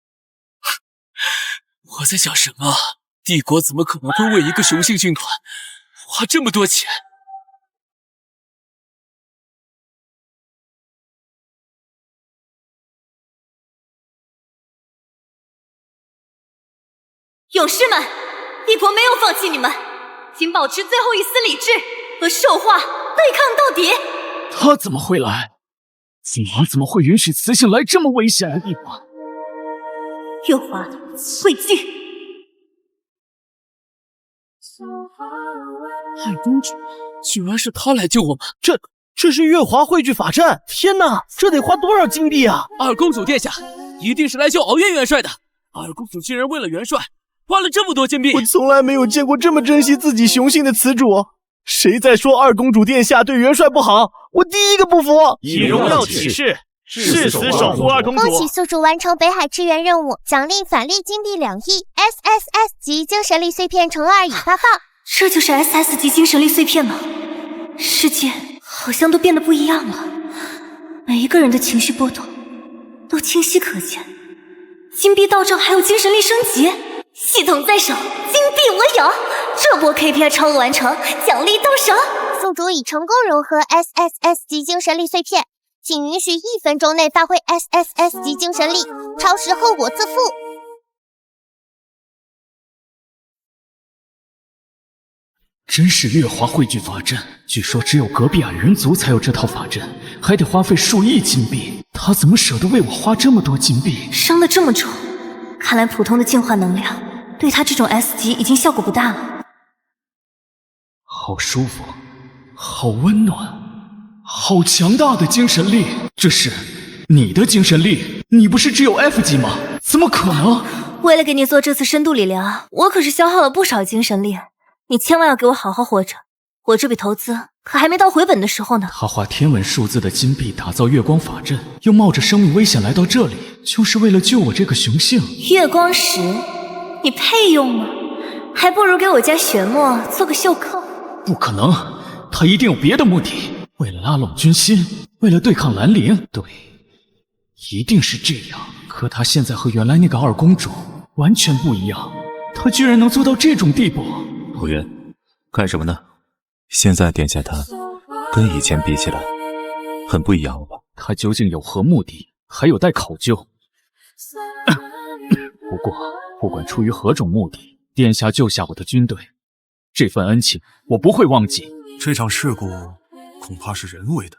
我在想什么？帝国怎么可能会为一个雄性军团花这么多钱？勇士们，帝国没有放弃你们，请保持最后一丝理智，和兽化对抗到底。他怎么会来？父王怎么会允许雌性来这么危险的地方？月华会聚。二公主，居然是她来救我们！这是月华汇聚法阵！天哪，这得花多少金币啊！二公主殿下，一定是来救敖渊元帅的。二公主竟然为了元帅花了这么多金币！我从来没有见过这么珍惜自己雄性的雌主。谁在说二公主殿下对元帅不好？我第一个不服！以荣耀起誓，誓死守护二公主。恭喜宿主完成北海支援任务，奖励返利金币2亿 ，SSS 级精神力碎片乘2已发放。这就是 SS 级精神力碎片吗？世界好像都变得不一样了，每一个人的情绪波动都清晰可见。金币到账还有精神力升级，系统在手，金币我有，这波 KPI 超额完成，奖励到手。宿主已成功融合 SSS 级精神力碎片，请允许1分钟内发挥 SSS 级精神力，超时后果自负。真是月华汇聚法阵，据说只有隔壁矮人族才有这套法阵，还得花费数亿金币。他怎么舍得为我花这么多金币？伤得这么重，看来普通的净化能量对他这种 S 级已经效果不大了。好舒服，好温暖，好强大的精神力。这是你的精神力？你不是只有 F 级吗？怎么可能？为了给你做这次深度理疗，我可是消耗了不少精神力。你千万要给我好好活着，我这笔投资可还没到回本的时候呢。他花天文数字的金币打造月光法阵，又冒着生命危险来到这里，就是为了救我这个雄性。月光石，你配用吗？还不如给我家玄墨做个袖扣。不可能，他一定有别的目的，为了拉拢军心，为了对抗兰陵。对，一定是这样。可他现在和原来那个二公主完全不一样，他居然能做到这种地步。敖渊，干什么呢？现在殿下他跟以前比起来很不一样了吧？他究竟有何目的，还有待考究。不过，不管出于何种目的，殿下救下我的军队，这份恩情我不会忘记。这场事故恐怕是人为的。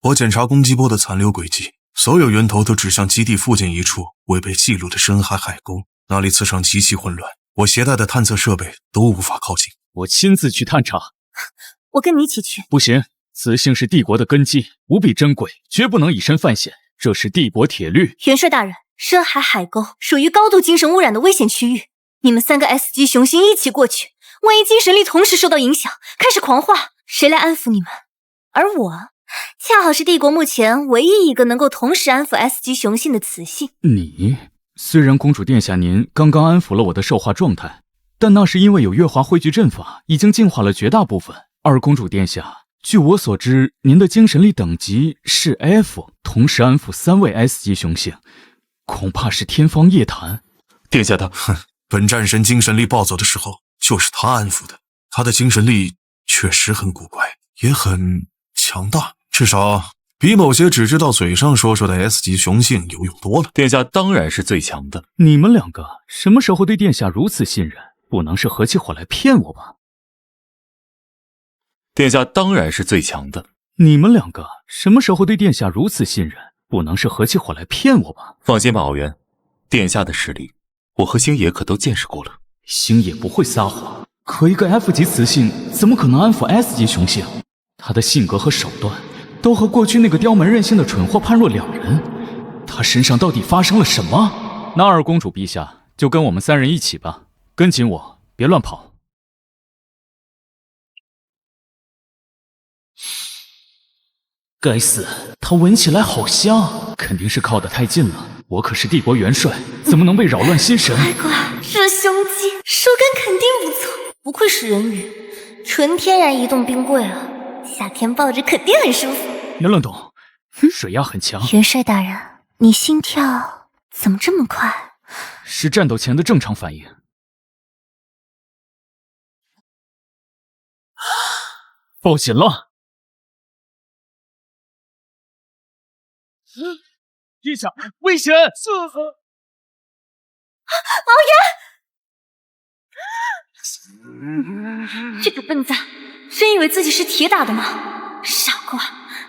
我检查攻击波的残留轨迹，所有源头都指向基地附近一处未被记录的深海海沟，那里磁场极其混乱，我携带的探测设备都无法靠近。我亲自去探查。我跟你一起去。不行，磁性是帝国的根基，无比珍贵，绝不能以身犯险，这是帝国铁律。元帅大人，深海海沟属于高度精神污染的危险区域，你们3个 S 级雄性一起过去，万一精神力同时受到影响，开始狂化，谁来安抚你们？而我恰好是帝国目前唯一一个能够同时安抚 S 级雄性的雌性。你虽然公主殿下您刚刚安抚了我的兽化状态，但那是因为有月华汇聚阵法已经净化了绝大部分。二公主殿下，据我所知，您的精神力等级是 F， 同时安抚3位 S 级雄性，恐怕是天方夜谭。殿下他，本战神精神力暴走的时候，就是他安抚的。他的精神力确实很古怪，也很强大，至少比某些只知道嘴上说说的 S 级雄性有用多了。殿下当然是最强的。你们2个什么时候对殿下如此信任？不能是合起伙来骗我吧？殿下当然是最强的。你们2个什么时候对殿下如此信任？不能是合起伙来骗我吧？放心吧，敖元，殿下的实力，我和星野可都见识过了。星野不会撒谎，可一个 F 级雌性怎么可能安抚 S 级雄性？他的性格和手段都和过去那个刁蛮任性的蠢货判若两人。他身上到底发生了什么？那二公主陛下就跟我们3人一起吧，跟紧我，别乱跑。该死，他闻起来好香，肯定是靠得太近了。我可是帝国元帅，怎么能被扰乱心神？乖乖，这胸肌手感肯定不错，不愧是人鱼，纯天然移动冰柜啊，夏天抱着肯定很舒服。袁乱董，水压很强。元帅大人，你心跳怎么这么快？是战斗前的正常反应。报警了！殿下，危险！敖元，这个笨蛋，真以为自己是铁打的吗？傻瓜！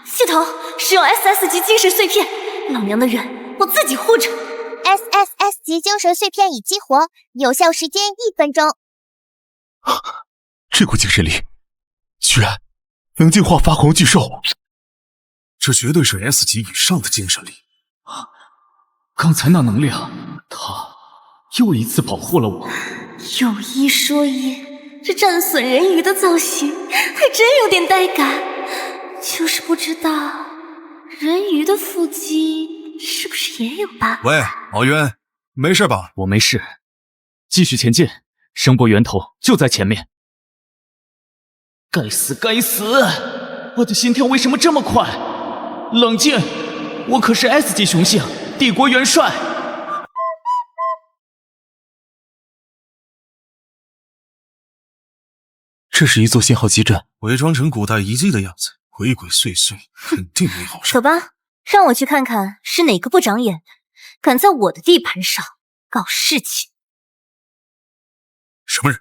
系统使用 SS 级精神碎片，老娘的人我自己护着。SSS 级精神碎片已激活，有效时间1分钟。这股精神力，居然能净化发狂巨兽！这绝对是 S 级以上的精神力。刚才那能量，他又一次保护了我。有一说一，这战损人鱼的造型还真有点带感，就是不知道人鱼的腹肌是不是也有 bug。喂，敖渊，没事吧？我没事，继续前进，声波源头就在前面。该死，该死！我的心跳为什么这么快？冷静，我可是 S 级雄性，帝国元帅。这是一座信号基站，伪装成古代遗迹的样子，鬼鬼祟祟，肯定没好事。走吧，让我去看看是哪个不长眼，敢在我的地盘上搞事情。什么人？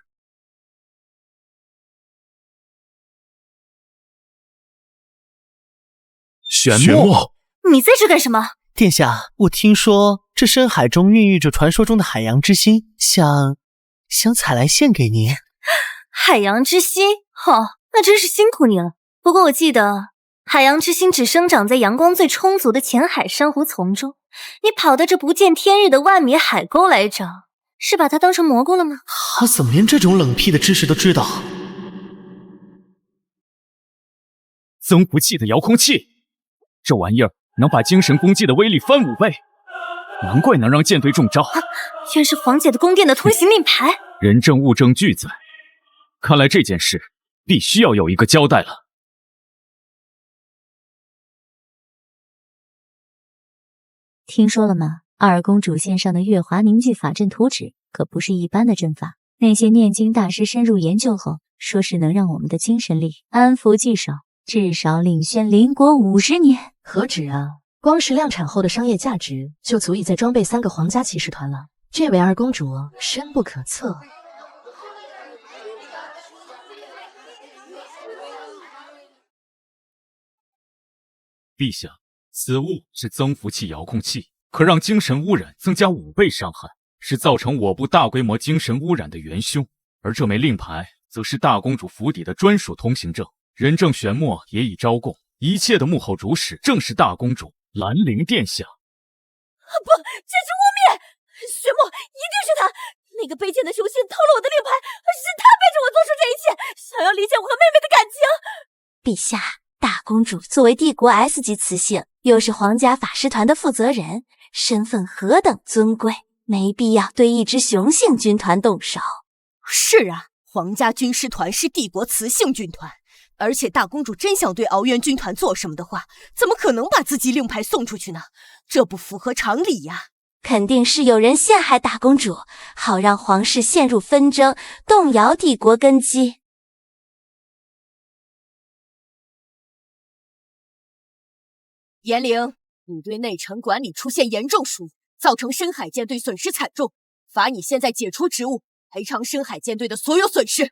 玄墨，你在这干什么？殿下，我听说这深海中孕育着传说中的海洋之心，想采来献给您。海洋之心，那真是辛苦你了。不过我记得海洋之心只生长在阳光最充足的浅海珊瑚丛中，你跑到这不见天日的万米海沟来找，是把它当成蘑菇了吗？他怎么连这种冷僻的知识都知道？增幅器的遥控器，这玩意儿能把精神攻击的威力翻5倍，难怪能让舰队中招。原是皇姐的宫殿的通行令牌。人证物证俱在，看来这件事必须要有一个交代了。听说了吗？二公主献上的月华凝聚法阵图纸可不是一般的阵法，那些念经大师深入研究后，说是能让我们的精神力安抚既少，至少领先邻国50年。何止啊！光是量产后的商业价值就足以再装备3个皇家骑士团了。这位二公主深不可测。陛下，此物是增幅器遥控器，可让精神污染增加5倍伤害，是造成我部大规模精神污染的元凶。而这枚令牌则是大公主府邸的专属通行证，人证玄墨也已招供，一切的幕后主使正是大公主兰陵殿下。不，这是污蔑！玄墨一定是他，那个卑贱的雄性偷了我的令牌，是他背着我做出这一切，想要离间我和妹妹的感情。陛下，大公主作为帝国 S 级雌性，又是皇家法师团的负责人，身份何等尊贵，没必要对一支雄性军团动手。是啊，皇家军师团是帝国雌性军团，而且大公主真想对敖渊军团做什么的话，怎么可能把自己令牌送出去呢？这不符合常理呀！肯定是有人陷害大公主，好让皇室陷入纷争，动摇帝国根基。严陵，你对内臣管理出现严重疏忽，造成深海舰队损失惨重，罚你现在解除职务，赔偿深海舰队的所有损失。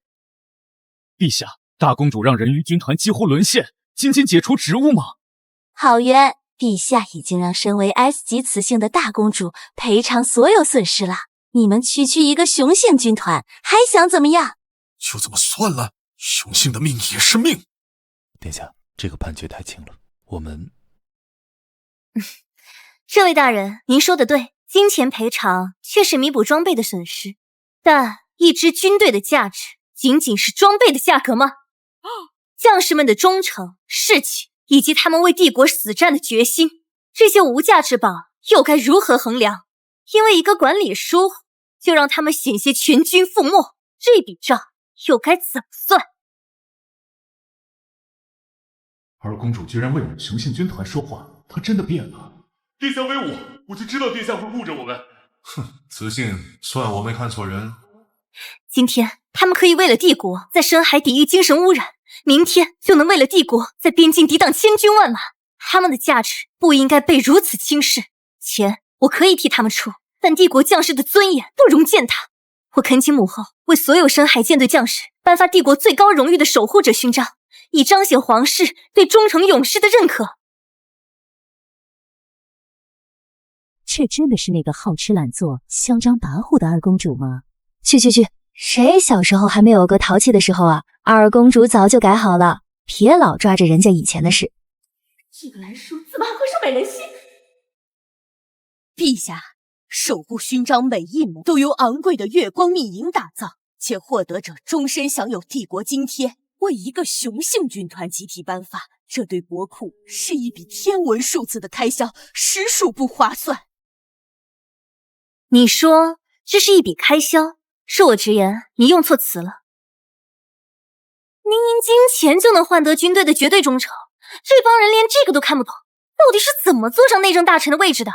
陛下，大公主让人鱼军团几乎沦陷，仅仅解除职务吗？好渊，陛下已经让身为 S 级雌性的大公主赔偿所有损失了，你们区区一个雄性军团，还想怎么样？就这么算了？雄性的命也是命。殿下，这个判决太轻了，我们……这位大人，您说的对，金钱赔偿确实弥补装备的损失，但一支军队的价值仅仅是装备的价格吗？将士们的忠诚、士气，以及他们为帝国死战的决心，这些无价之宝又该如何衡量？因为一个管理疏忽，就让他们险些全军覆没，这笔账又该怎么算？二公主居然为我们雄性军团说话，她真的变了。殿下威武，我就知道殿下会护着我们。哼，雌性，算我没看错人。今天他们可以为了帝国在深海抵御精神污染，明天就能为了帝国在边境抵挡千军万马。他们的价值不应该被如此轻视。钱我可以替他们出，但帝国将士的尊严不容践踏。我恳请母后为所有深海舰队将士颁发帝国最高荣誉的守护者勋章，以彰显皇室对忠诚勇士的认可。这真的是那个好吃懒做、嚣张跋扈的二公主吗？去，谁小时候还没有个淘气的时候啊？二公主早就改好了，别老抓着人家以前的事。这个兰叔怎么还会是美人心？陛下，守护勋章每一枚都由昂贵的月光密银打造，且获得者终身享有帝国津贴。为一个雄性军团集体颁发，这对国库是一笔天文数字的开销，实属不划算。你说这是一笔开销，恕我直言，你用错词了。明明金钱就能换得军队的绝对忠诚，这帮人连这个都看不懂，到底是怎么坐上内政大臣的位置的？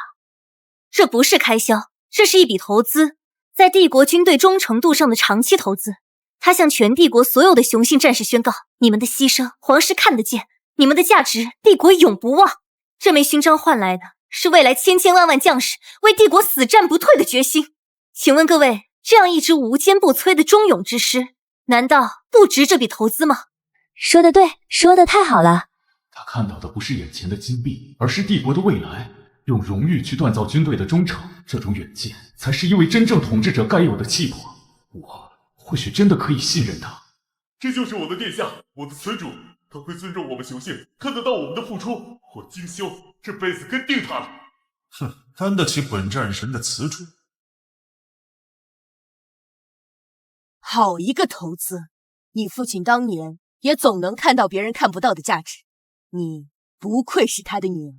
这不是开销，这是一笔投资，在帝国军队忠诚度上的长期投资。他向全帝国所有的雄性战士宣告，你们的牺牲皇室看得见，你们的价值帝国永不忘。这枚勋章换来的是未来千千万万将士为帝国死战不退的决心。请问各位，这样一支无坚不摧的忠勇之师，难道不值这笔投资吗？说得对，说得太好了。他看到的不是眼前的金币，而是帝国的未来。用荣誉去锻造军队的忠诚，这种远见才是一位真正统治者该有的气魄。我或许真的可以信任他。这就是我的殿下，我的雌主，他会尊重我们雄性，看得到我们的付出。我金修这辈子跟定他了。哼，担得起本战神的雌主。好一个投资！你父亲当年也总能看到别人看不到的价值，你不愧是他的女儿。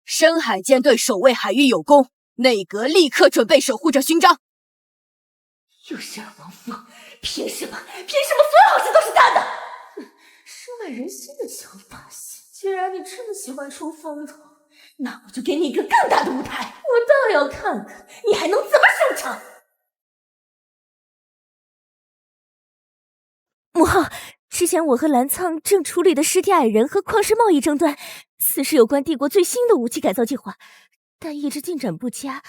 深海舰队守卫海域有功，内阁立刻准备守护者勋章。又是二王夫，凭什么所有好事都是他的？收买人心的小把戏，既然你这么喜欢出风头，那我就给你一个更大的舞台，我倒要看看你还能怎么收场。母后，之前我和澜苍正处理的尸体矮人和矿石贸易争端，此事有关帝国最新的武器改造计划，但一直进展不佳。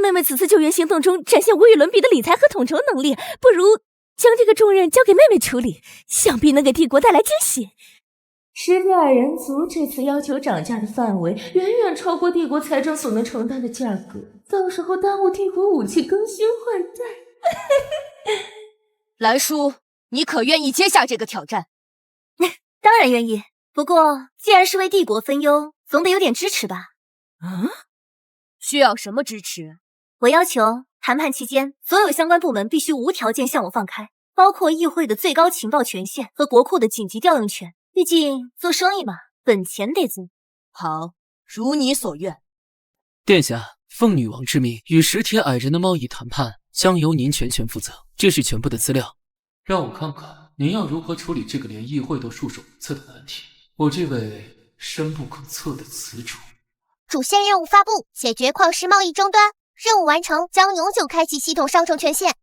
妹妹此次救援行动中展现无与伦比的理财和统筹能力，不如将这个重任交给妹妹处理，想必能给帝国带来惊喜。尸体矮人族这次要求涨价的范围远远超过帝国财政所能承担的价格，到时候耽误帝国武器更新换代。兰叔，你可愿意接下这个挑战？当然愿意，不过既然是为帝国分忧，总得有点支持吧。需要什么支持？我要求谈判期间，所有相关部门必须无条件向我放开，包括议会的最高情报权限和国库的紧急调用权。毕竟做生意嘛，本钱得足。好，如你所愿。殿下，奉女王之命，与石铁矮人的贸易谈判将由您全权负责。这是全部的资料，让我看看您要如何处理这个连议会都束手无策的难题。我这位深不可测的词主。主线任务发布，解决矿石贸易争端，任务完成将永久开启系统商城权限。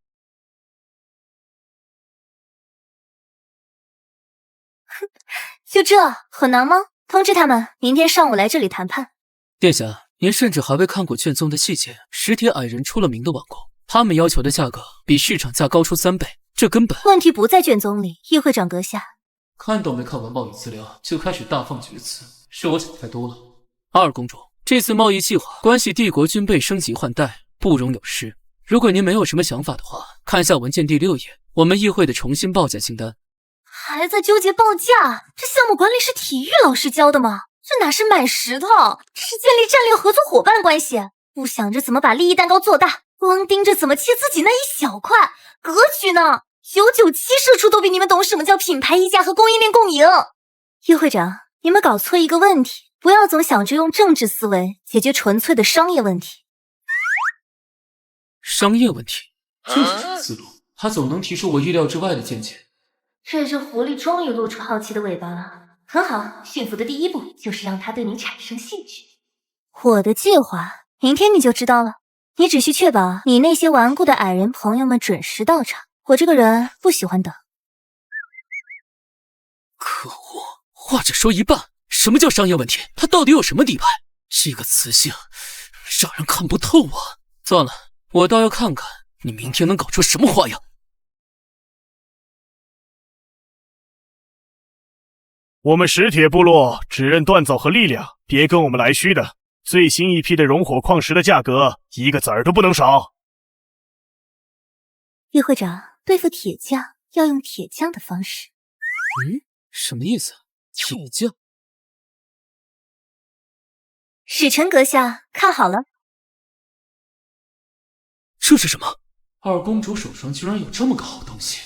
就这很难吗？通知他们明天上午来这里谈判。殿下，您甚至还未看过卷宗的细节。石铁矮人出了名的网购，他们要求的价格比市场价高出3倍，这根本……问题不在卷宗里，议会长阁下。看都没看完贸易资料就开始大放厥词，是我想太多了。二公主，这次贸易计划关系帝国军备升级换代，不容有失。如果您没有什么想法的话，看下文件第6页，我们议会的重新报价清单。还在纠结报价？这项目管理是体育老师教的吗？这哪是买石头，这是建立战略合作伙伴关系。不想着怎么把利益蛋糕做大，光盯着怎么切自己那一小块，格局呢？997社畜都比你们懂什么叫品牌溢价和供应链共赢。议会长，你们搞错一个问题，不要总想着用政治思维解决纯粹的商业问题。商业问题，这是什么思路？他总能提出我意料之外的见解。这只狐狸终于露出好奇的尾巴了，很好，驯服的第一步就是让它对你产生兴趣。我的计划，明天你就知道了。你只需确保你那些顽固的矮人朋友们准时到场。我这个人不喜欢等。可恶，话只说一半。什么叫商业问题？他到底有什么底牌？这个雌性让人看不透啊！算了，我倒要看看你明天能搞出什么花样。我们石铁部落只认锻造和力量，别跟我们来虚的。最新一批的熔火矿石的价格，一个子儿都不能少。议会长，对付铁匠要用铁匠的方式。什么意思？铁匠？使臣阁下，看好了。这是什么？二公主手上居然有这么个好东西。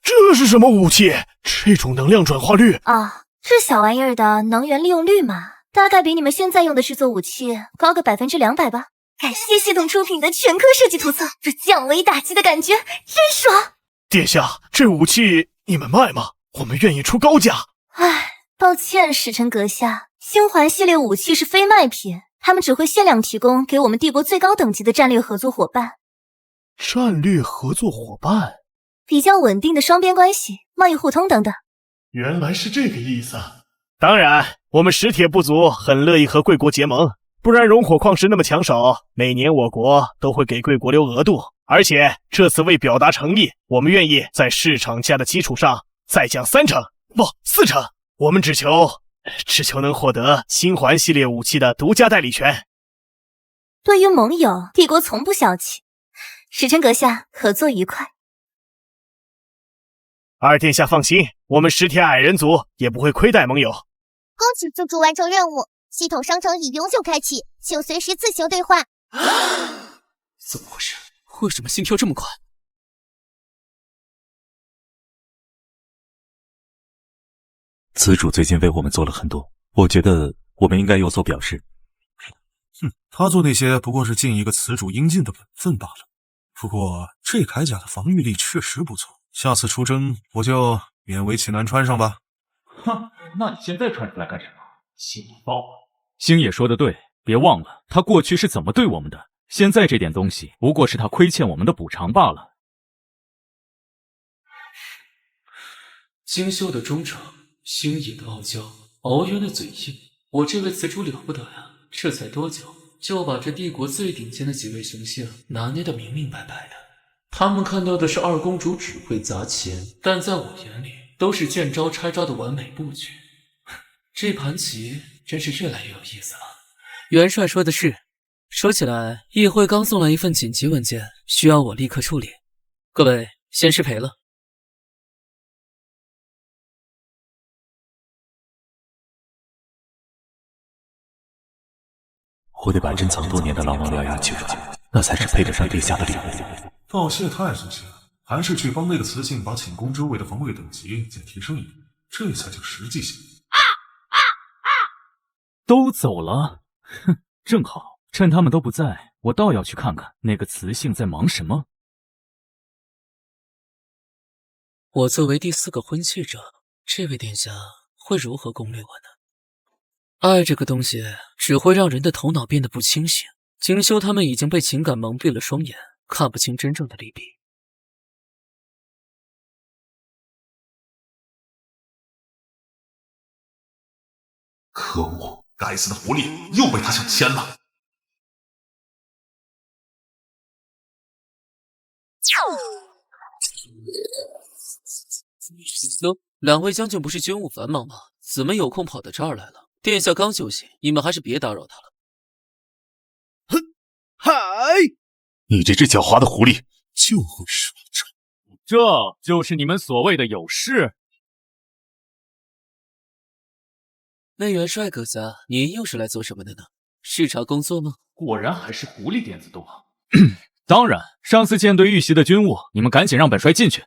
这是什么武器？这种能量转化率啊，这小玩意儿的能源利用率嘛，大概比你们现在用的制作武器高个200%吧。感谢系统出品的全科设计图册，这降维打击的感觉真爽。殿下，这武器你们卖吗？我们愿意出高价。抱歉，使臣阁下，星环系列武器是非卖品，他们只会限量提供给我们帝国最高等级的战略合作伙伴。战略合作伙伴？比较稳定的双边关系，贸易互通等等。原来是这个意思。当然，我们石铁部族很乐意和贵国结盟，不然熔火矿石那么抢手，每年我国都会给贵国留额度。而且这次为表达诚意，我们愿意在市场价的基础上再降3成，不，4成。我们只求能获得星环系列武器的独家代理权。对于盟友，帝国从不小气。使臣阁下，合作愉快。二殿下放心，我们石铁矮人族也不会亏待盟友。恭喜宿主完成任务，系统商城已永久开启，请随时自行兑换。怎么回事？为什么心跳这么快？此主最近为我们做了很多，我觉得我们应该有所表示。他做那些不过是尽一个词主应尽的本分罢了。不过这铠甲的防御力确实不错，下次出征我就勉为其难穿上吧。那你现在穿出来干什么？心里包。星野说的对，别忘了他过去是怎么对我们的，现在这点东西不过是他亏欠我们的补偿罢了。精修的忠诚，星野的傲娇，敖渊的嘴硬，我这位雌主了不得呀！这才多久，就把这帝国最顶尖的几位雄性拿捏得明明白白的。他们看到的是二公主只会砸钱，但在我眼里都是见招拆招的完美布局。这盘棋真是越来越有意思了。元帅说的是。说起来，议会刚送来一份紧急文件，需要我立刻处理。各位，先失陪了。我得把珍藏多年的狼王獠牙取出来，那才是配得上殿下的礼物。道谢太子些，还是去帮那个雌性把寝宫周围的防卫等级再提升一点，这才叫实际性。都走了，哼，正好，趁他们都不在，我倒要去看看那个雌性在忙什么。我作为第4个婚契者，这位殿下会如何攻略我呢？爱这个东西只会让人的头脑变得不清醒。锦绣他们已经被情感蒙蔽了双眼，看不清真正的利弊。可恶，该死的狐狸又被他抢先了。两位将军不是军务繁忙吗？怎么有空跑到这儿来了？殿下刚休息，你们还是别打扰他了。哼，嗨！你这只狡猾的狐狸，就会说这。这就是你们所谓的有事？那元帅阁下，您又是来做什么的呢？视察工作吗？果然还是狐狸点子多。当然，上次舰队遇袭的军务，你们赶紧让本帅进去。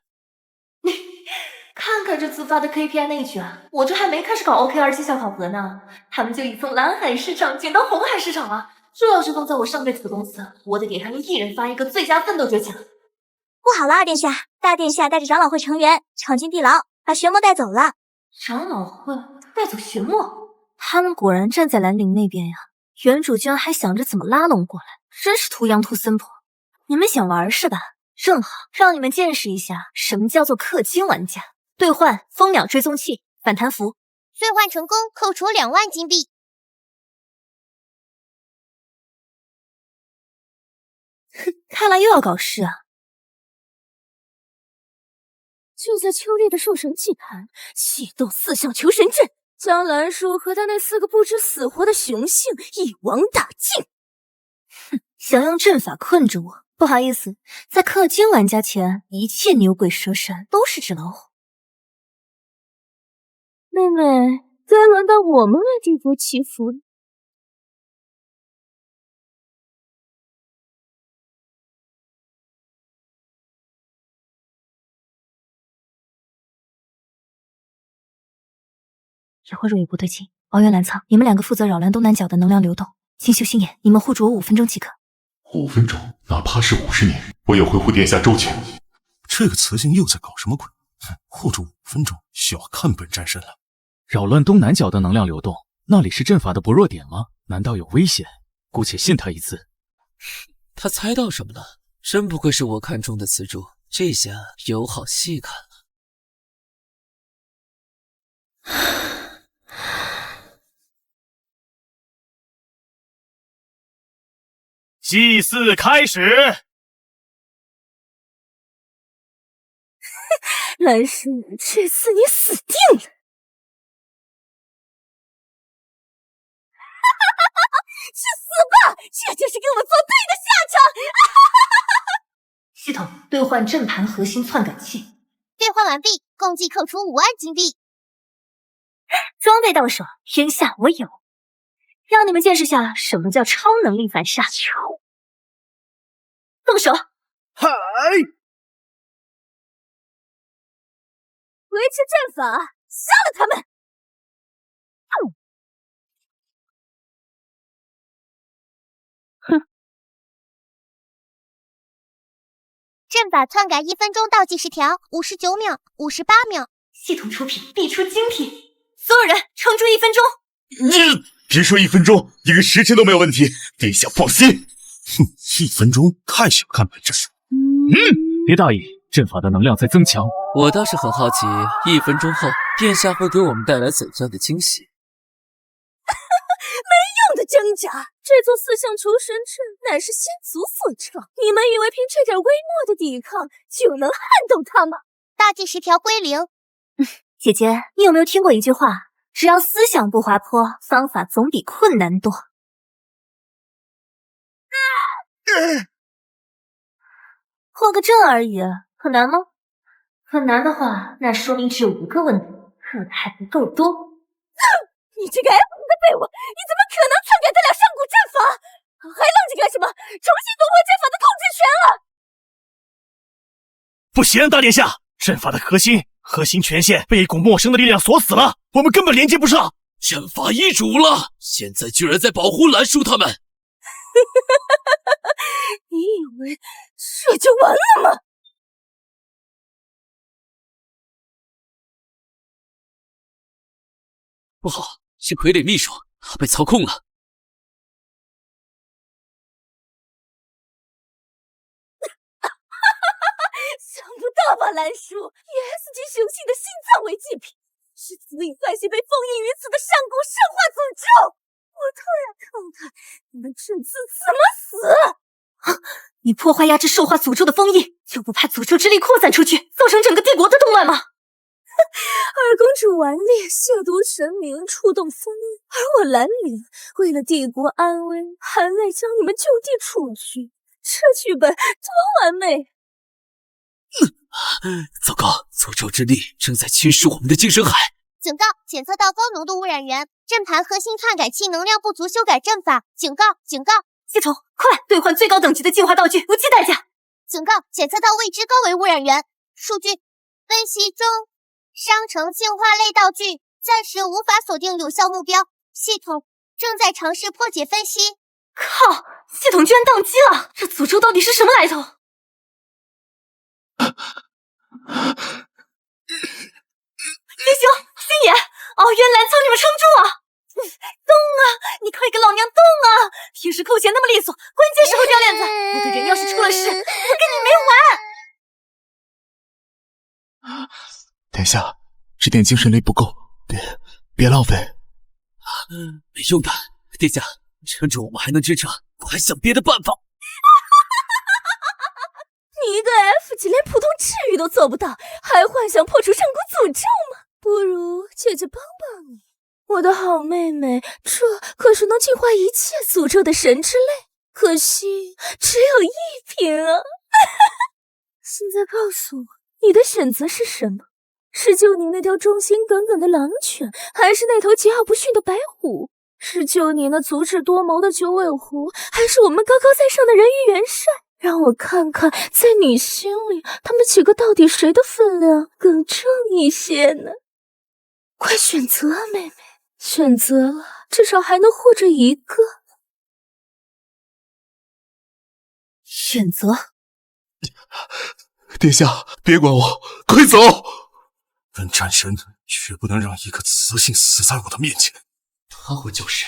看看这自发的 KPI 内卷，我这还没开始搞 OKR 绩效考核呢，他们就已从蓝海市场卷到红海市场了。这要是放在我上辈子的公司，我得给他们一人发一个最佳奋斗者奖。不好了，二殿下，大殿下带着长老会成员闯进地牢，把玄墨带走了。长老会带走玄墨？他们果然站在兰陵那边呀！原主居然还想着怎么拉拢过来，真是图羊图森婆。你们想玩是吧？正好让你们见识一下什么叫做氪金玩家。兑换蜂鸟追踪器、反弹符，兑换成功扣除2万金币。哼，看来又要搞事啊！就在秋烈的兽神祭坛启动4项求神阵，将兰叔和他那4个不知死活的雄性一网打尽。哼，想用阵法困住我？不好意思，在氪金玩家前，一切牛鬼蛇神都是纸老虎。妹妹，该轮到我们为帝国祈福了。野会若有不对劲，敖渊澜苍，你们2个负责扰乱东南角的能量流动。金秀星野，你们护住我5分钟即可。5分钟，哪怕是50年，我也会护殿下周全。这个雌性又在搞什么鬼？护住5分钟，小看本战神了。扰乱东南角的能量流动，那里是阵法的薄弱点吗？难道有危险？姑且信他一次。他猜到什么了？真不愧是我看中的雌主，这下有好戏看了。祭祀开始。兰叔，这次你死定了！去死吧！这就是给我作对的下场！系统兑换阵盘核心篡改器，兑换完毕，共计扣除5万金币。装备到手，天下我有。让你们见识下什么叫超能力反杀。动手！嗨！维持阵法，杀了他们！哼！阵法篡改1分钟倒计时条，59秒、58秒。系统出品，必出精品。所有人撑住1分钟！别说1分钟，1个时辰都没有问题，殿下放心。哼，1分钟太小看本战。别大意，阵法的能量在增强。我倒是很好奇，1分钟后殿下会给我们带来怎样的惊喜？没用的挣扎！这座4象求神阵乃是先祖所创，你们以为凭这点微末的抵抗就能撼动它吗？大计10条归零。姐姐，你有没有听过一句话？只要思想不滑坡，方法总比困难多。破个阵而已，很难吗？很难的话，那说明只有一个问题，可能还不够多。你这个 F 级的废物，你怎么可能篡改得了上古阵法？还愣着干什么？重新夺回阵法的控制权了！不行，大殿下，阵法的核心权限被一股陌生的力量锁死了，我们根本连接不上。阵法易主了，现在居然在保护蓝叔他们。你以为这就完了吗？不好，是傀儡秘书，他被操控了。想不到吧，蓝叔，以 S 级雄性的心脏为祭品，是足以唤醒被封印于此的上古神话诅咒。我倒要看看你们这次怎么死！你破坏压制兽化诅咒的封印，就不怕诅咒之力扩散出去，造成整个帝国的动乱吗？二公主顽劣，亵渎神明，触动封印，而我蓝灵为了帝国安危，含泪将你们就地处决，这剧本多完美！糟糕，诅咒之力正在侵蚀我们的精神海。警告！检测到高浓度污染源，阵盘核心篡改器能量不足，修改阵法。警告！警告！系统，快兑换最高等级的进化道具，不计代价！警告！检测到未知高维污染源，数据分析中，商城进化类道具暂时无法锁定有效目标，系统正在尝试破解分析。靠！系统居然宕机了，这诅咒到底是什么来头？星星、星野，哦，原来遭你们撑住了！动啊！你快给老娘动啊！平时扣钱那么利索，关键时候掉链子，我的人要是出了事，我跟你没完！殿下，这点精神力不够，别浪费。没用的，殿下，趁着我们还能支撑，快想别的办法。你一个 F 级连普通治愈都做不到，还幻想破除上古诅咒吗？不如姐姐帮帮你，我的好妹妹，这可是能净化一切诅咒的神之泪，可惜只有1瓶啊！现在告诉我，你的选择是什么？是救你那条忠心耿耿的狼犬，还是那头桀骜不驯的白虎？是救你那足智多谋的九尾狐，还是我们高高在上的人鱼元帅？让我看看，在你心里，他们几个到底谁的分量更正一些呢？快选择啊，妹妹！选择了，至少还能活着一个。选择。殿下，别管我，快走！本战神绝不能让一个雌性死在我的面前。他会救谁？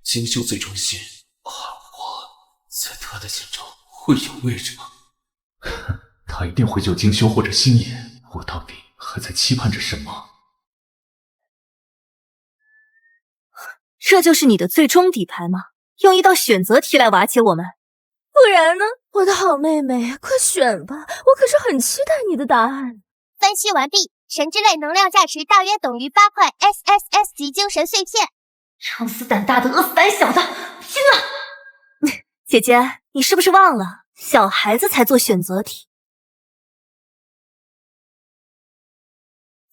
精修最忠心，而我在他的心中会有位置吗？他一定会救精修或者星野，我到底还在期盼着什么？这就是你的最终底牌吗？用一道选择题来瓦解我们？不然呢？我的好妹妹，快选吧，我可是很期待你的答案。分析完毕，神之类能量价值大约等于8块 SSS 级精神碎片。撑死胆大的，饿死胆小的，拼了！姐姐，你是不是忘了，小孩子才做选择题？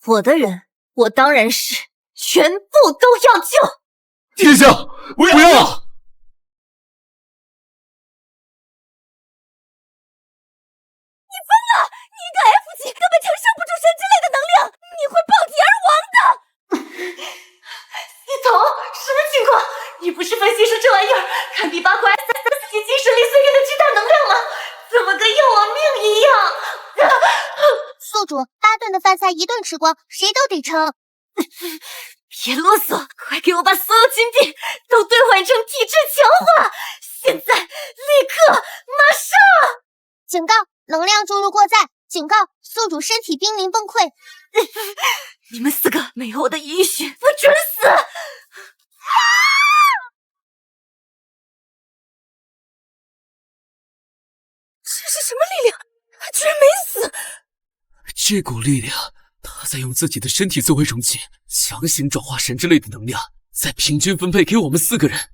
我的人，我当然是全部都要救。殿下，不要！你疯了！你一个 F 级根本承受不住神之类的能量，你会爆体而亡的！系统，什么情况？你不是分析说这玩意儿堪比8块 SSS 级精神力碎片的巨大能量吗？怎么跟要我命一样？宿主，8顿的饭菜1顿吃光，谁都得撑。别啰嗦，快给我把所有金币都兑换成体质强化！现在，立刻，马上！警告，能量注入过载，警告，宿主身体濒临崩溃。你们4个没有我的允许，我准死！这是什么力量？他居然没死！这股力量，他在用自己的身体作为容器，强行转化神之类的能量，再平均分配给我们4个人。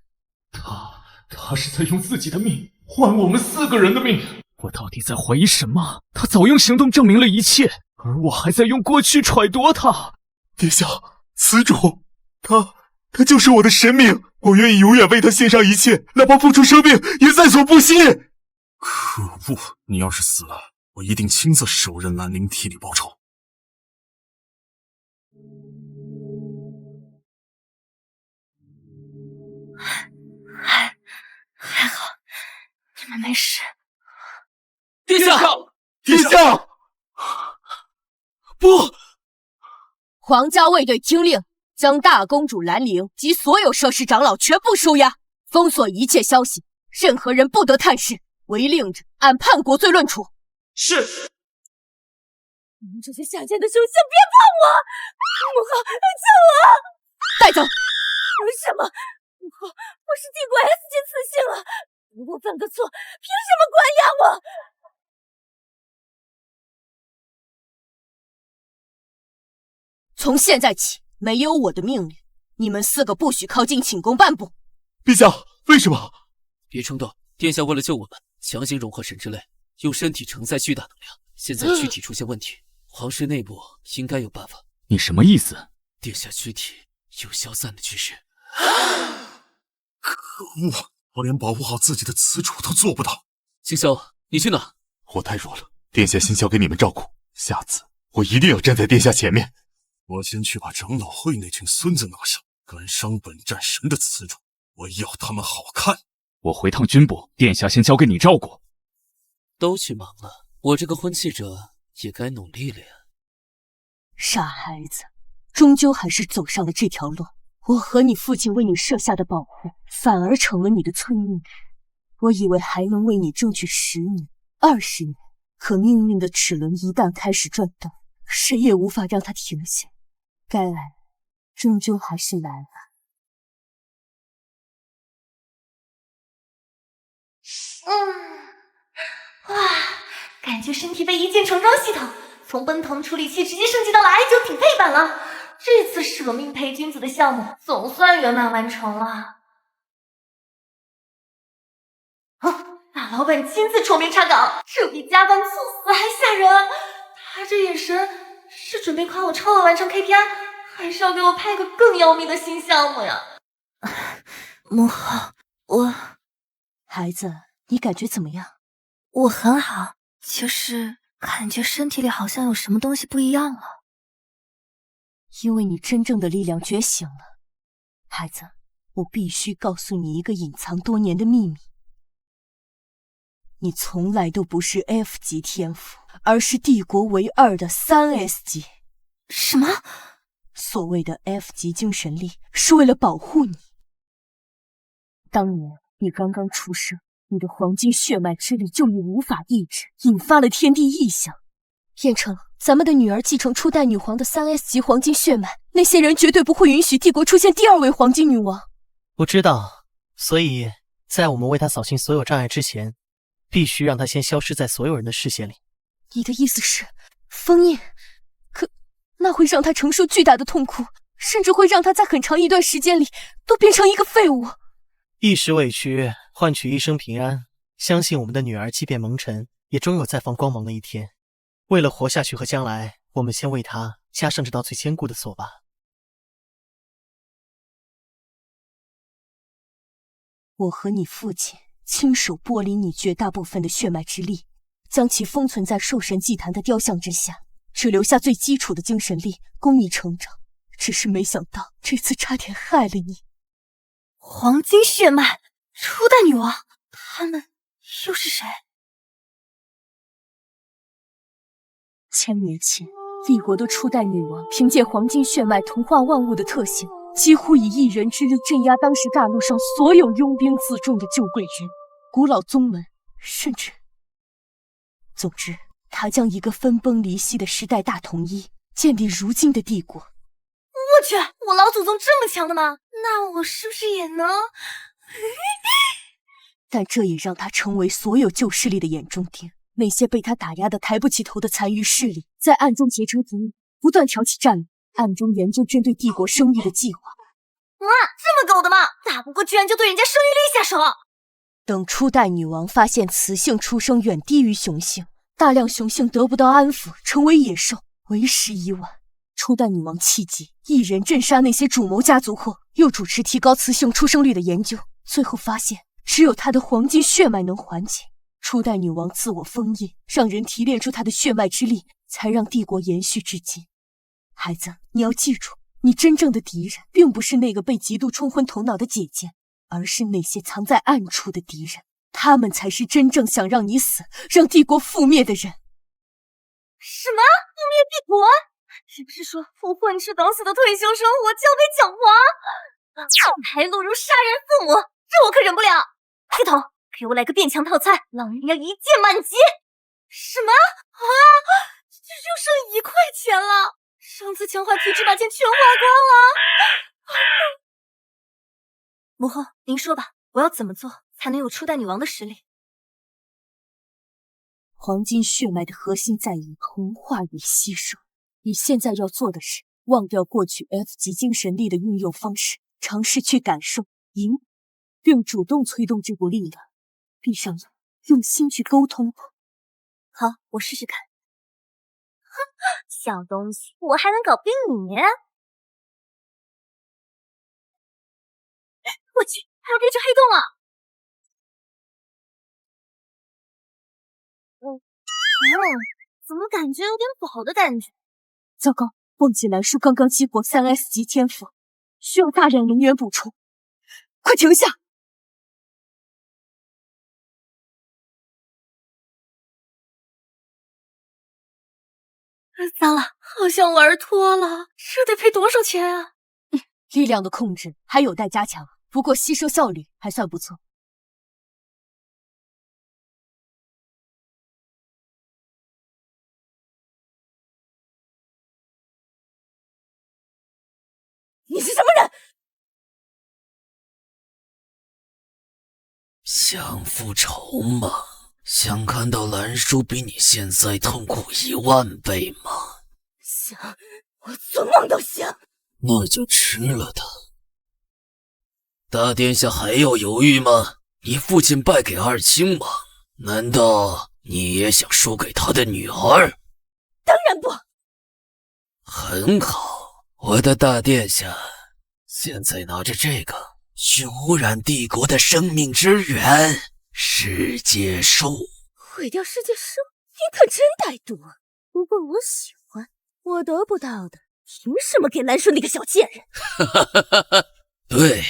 他是在用自己的命换我们4个人的命。我到底在怀疑什么？他早用行动证明了一切，而我还在用过去揣度他。殿下，此主，他就是我的神明，我愿意永远为他献上一切，哪怕付出生命也在所不惜。可恶！你要是死了，我一定亲自手刃兰陵，替你报仇。还好，你们没事。殿下，殿下！不！皇家卫队听令，将大公主兰陵及所有涉事长老全部收押，封锁一切消息，任何人不得探视，违令者按叛国罪论处。是。你们这些下贱的雄性，别碰我！母后，救我！带走。为什么？母后，我是帝国 S 级雌性了，如果犯个错，凭什么关押我？从现在起，没有我的命令，你们4个不许靠近寝宫半步。陛下，为什么？别冲动，殿下为了救我们，强行融合神之类，用身体承载巨大能量，现在躯体出现问题，皇室内部应该有办法。你什么意思？殿下躯体有消散的趋势。可恶！我连保护好自己的雌主都做不到。星霄，你去哪？我太弱了，殿下先交给你们照顾，下次我一定要站在殿下前面。我先去把长老会那群孙子拿下，敢伤本战神的雌主，我要他们好看。我回趟军部，殿下先交给你照顾。都去忙了，我这个婚契者也该努力了呀。傻孩子，终究还是走上了这条路。我和你父亲为你设下的保护，反而成了你的催命。我以为还能为你争取10年、20年，可命运的齿轮一旦开始转动，谁也无法让它停下。该来，终究还是来了。哇，感觉身体被一键重装系统从奔腾处理器直接升级到了 i9 顶配版了。这次舍命陪君子的项目总算圆满完成了。大老板亲自出面查岗，这比加班猝死还吓人。他这眼神是准备夸我超额完成 KPI， 还是要给我派个更要命的新项目呀？母后，孩子，你感觉怎么样？我很好，就是感觉身体里好像有什么东西不一样了。因为你真正的力量觉醒了。孩子，我必须告诉你一个隐藏多年的秘密。你从来都不是 F 级天赋，而是帝国唯2的3S 级。什么？所谓的 F 级精神力是为了保护你。当年你刚刚出生，你的黄金血脉之力就已无法抑制，引发了天地异象。燕城，咱们的女儿继承初代女皇的3S 级黄金血脉，那些人绝对不会允许帝国出现第2位黄金女王。我知道，所以在我们为她扫清所有障碍之前，必须让她先消失在所有人的视线里。你的意思是封印？可那会让她承受巨大的痛苦，甚至会让她在很长一段时间里都变成一个废物。一时委屈换取一生平安，相信我们的女儿即便蒙尘，也终有再放光芒的一天。为了活下去和将来，我们先为她加上这道最坚固的锁吧。我和你父亲亲手剥离你绝大部分的血脉之力，将其封存在兽神祭坛的雕像之下，只留下最基础的精神力供你成长。只是没想到这次差点害了你。黄金血脉，初代女王，他们又是谁？1000年前，帝国的初代女王凭借黄金血脉同化万物的特性，几乎以一人之力镇压当时大陆上所有拥兵自重的旧贵军、古老宗门，甚至……总之，他将一个分崩离析的时代大统一，建立如今的帝国。我去，我老祖宗这么强的吗？那我是不是也能？但这也让他成为所有旧势力的眼中钉。那些被他打压的抬不起头的残余势力，在暗中结成敌意，不断挑起战略，暗中研究针对帝国生育的计划。啊，这么狗的吗？打不过居然就对人家生育率下手！等初代女王发现雌性出生远低于雄性，大量雄性得不到安抚，成为野兽，为时已晚。初代女王气急，一人镇杀那些主谋家族后，又主持提高雌性出生率的研究，最后发现只有她的黄金血脉能缓解。初代女王自我封印，让人提炼出她的血脉之力，才让帝国延续至今。孩子，你要记住，你真正的敌人并不是那个被嫉妒冲昏头脑的姐姐，而是那些藏在暗处的敌人，他们才是真正想让你死，让帝国覆灭的人。什么？覆灭帝国？是不是说我混吃等死的退休生活交给蒋华？还落入杀人父母，这我可忍不了！系统，给我来个变强套餐，老人要一键满级。什么啊？这就剩1块钱了，上次强化体质把钱全花光了。母后，您说吧，我要怎么做才能有初代女王的实力？黄金血脉的核心在于同化与吸收，你现在要做的是忘掉过去 F 级精神力的运用方式，尝试去感受、引，并主动催动这股力量。闭上眼，用心去沟通。好，我试试看。哼，小东西，我还能搞定你！我去，还有这只黑洞啊！怎么感觉有点饱的感觉？糟糕，忘记蓝叔刚刚激活3S 级天赋，需要大量能源补充。快停下！糟了，好像玩脱了，这得赔多少钱啊？力量的控制还有待加强，不过吸收效率还算不错。你是什么人？想复仇吗？想看到蓝叔比你现在痛苦10000倍吗？想，我做梦都想。那就吃了他。大殿下还要犹豫吗？你父亲败给二亲王，难道你也想输给他的女儿？当然不。很好，我的大殿下，现在拿着这个去污染帝国的生命之源——世界树。毁掉世界树，你可真歹毒。不过我喜欢，我得不到的，凭什么给蓝叔那个小贱人？对，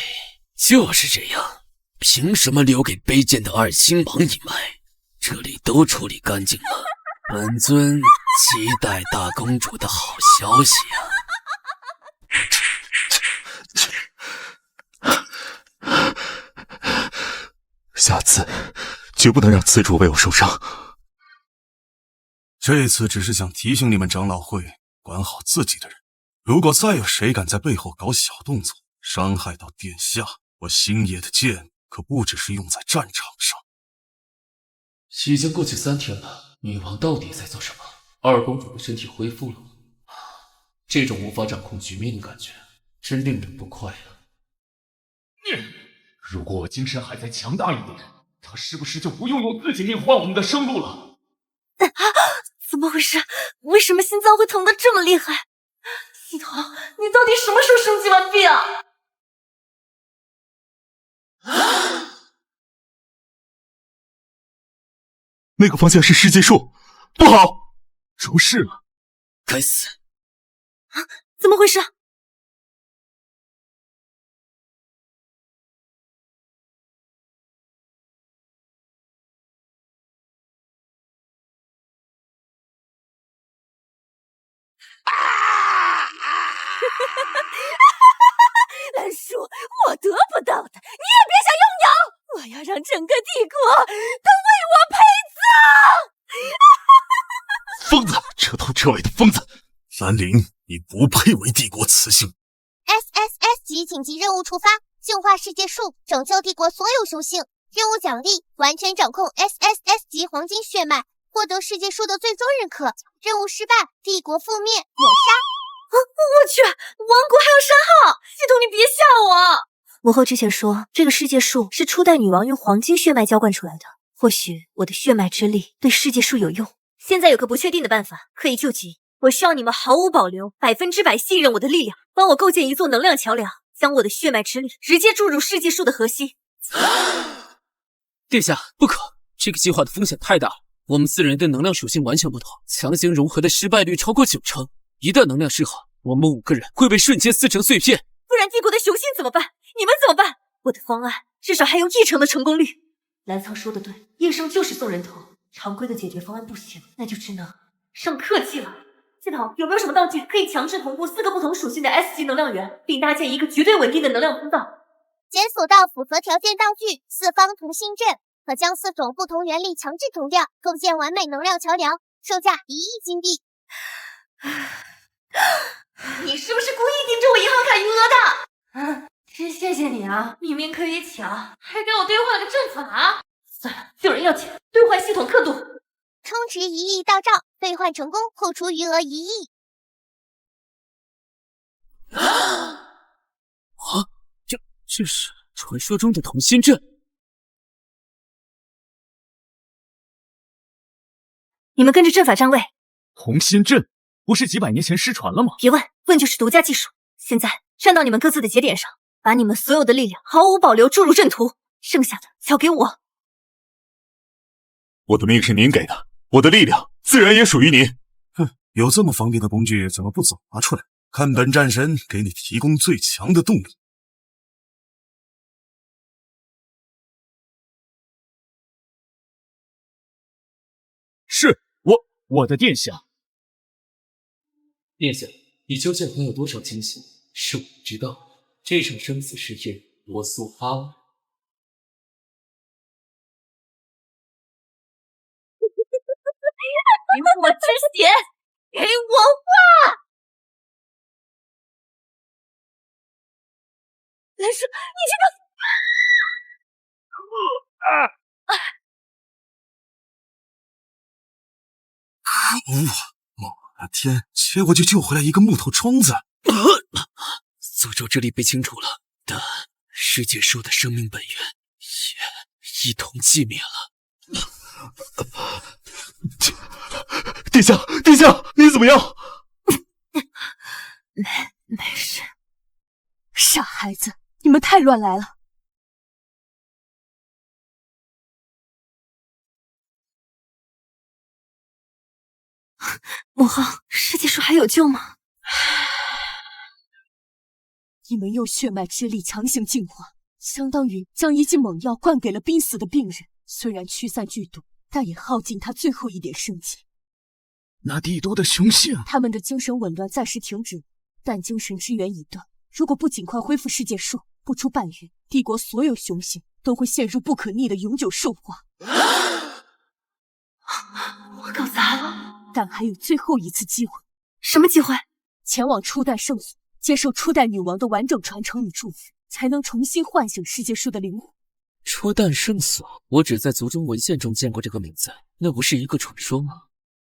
就是这样。凭什么留给卑贱的二亲王一脉？这里都处理干净了。本尊期待大公主的好消息啊！下次绝不能让此主为我受伤。这次只是想提醒你们长老会管好自己的人，如果再有谁敢在背后搞小动作，伤害到殿下，我星野的剑可不只是用在战场上。已经过去3天了，女王到底在做什么？二公主的身体恢复了吗？这种无法掌控局面的感觉，真令人不快啊！如果我精神还再强大一点，他是不是就不用自己命换我们的生路了？怎么回事？为什么心脏会疼得这么厉害？系统，你到底什么时候升级完毕啊？那个方向是世界树，不好，出事了！该死！啊，怎么回事？蓝叔，我得不到的，你也别想拥有！我要让整个帝国都为我陪葬！疯子，彻头彻尾的疯子！兰陵，你不配为帝国雌性。SSS 级紧急任务触发，净化世界树，拯救帝国所有雄性。任务奖励：完全掌控 SSS 级黄金血脉，获得世界树的最终认可。任务失败，帝国覆灭，抹杀。我去，王国还有山号！系统，你别吓我！母后之前说，这个世界树是初代女王用黄金血脉浇灌出来的，或许我的血脉之力对世界树有用。现在有个不确定的办法可以救急，我需要你们毫无保留、100%信任我的力量，帮我构建一座能量桥梁，将我的血脉之力直接注入世界树的核心。殿下，不可！这个计划的风险太大了，我们4人的能量属性完全不同，强行融合的失败率超过90%。一旦能量失衡，我们5个人会被瞬间撕成碎片。不然帝国的雄性怎么办？你们怎么办？我的方案至少还有1成的成功率。蓝苍说的对，夜生就是送人头，常规的解决方案不行，那就只能上客气了。系统有没有什么道具可以强制同步4个不同属性的 S 级能量源，并搭建一个绝对稳定的能量通道？检索到符合条件道具四方同心阵，可将4种不同原理强制同调，构建完美能量桥梁，售价1亿金币。你是不是故意盯着我银行卡余额的？真谢谢你啊！明明可以抢，还给我兑换了个正法。算了，有人要钱，兑换系统刻度。充值1亿到账，兑换成功，扣除余额1亿。这是传说中的同心阵。你们跟着阵法站位。同心阵不是几百年前失传了吗？别问，问就是独家技术。现在站到你们各自的节点上，把你们所有的力量毫无保留注入阵图，剩下的交给我。我的命是您给的，我的力量自然也属于您。哼，有这么方便的工具，怎么不早拿出来？看本战神给你提供最强的动力。是我的殿下。殿下，你究竟还有多少惊喜是我不知道？这场生死试验，我速发了。给我止血！给我画！蓝叔，你这个……我的天，切过去救回来一个木头桩子。诅咒之力被清除了，但世界树的生命本源也一同寂灭了。殿下，你怎么样？没事。傻孩子，你们太乱来了。母后，世界树还有救吗？你们用血脉之力强行净化，相当于将一剂猛药灌给了濒死的病人，虽然驱散剧毒，但也耗尽他最后一点生机。那帝都的雄性，他们的精神紊乱暂时停止，但精神之源已断。如果不尽快恢复世界树，不出半月，帝国所有雄性都会陷入不可逆的永久兽化。我搞砸了。但还有最后一次机会。什么机会？前往初代圣所，接受初代女王的完整传承与祝福，才能重新唤醒世界树的灵魂。初代圣所，我只在族中文献中见过这个名字，那不是一个传说吗？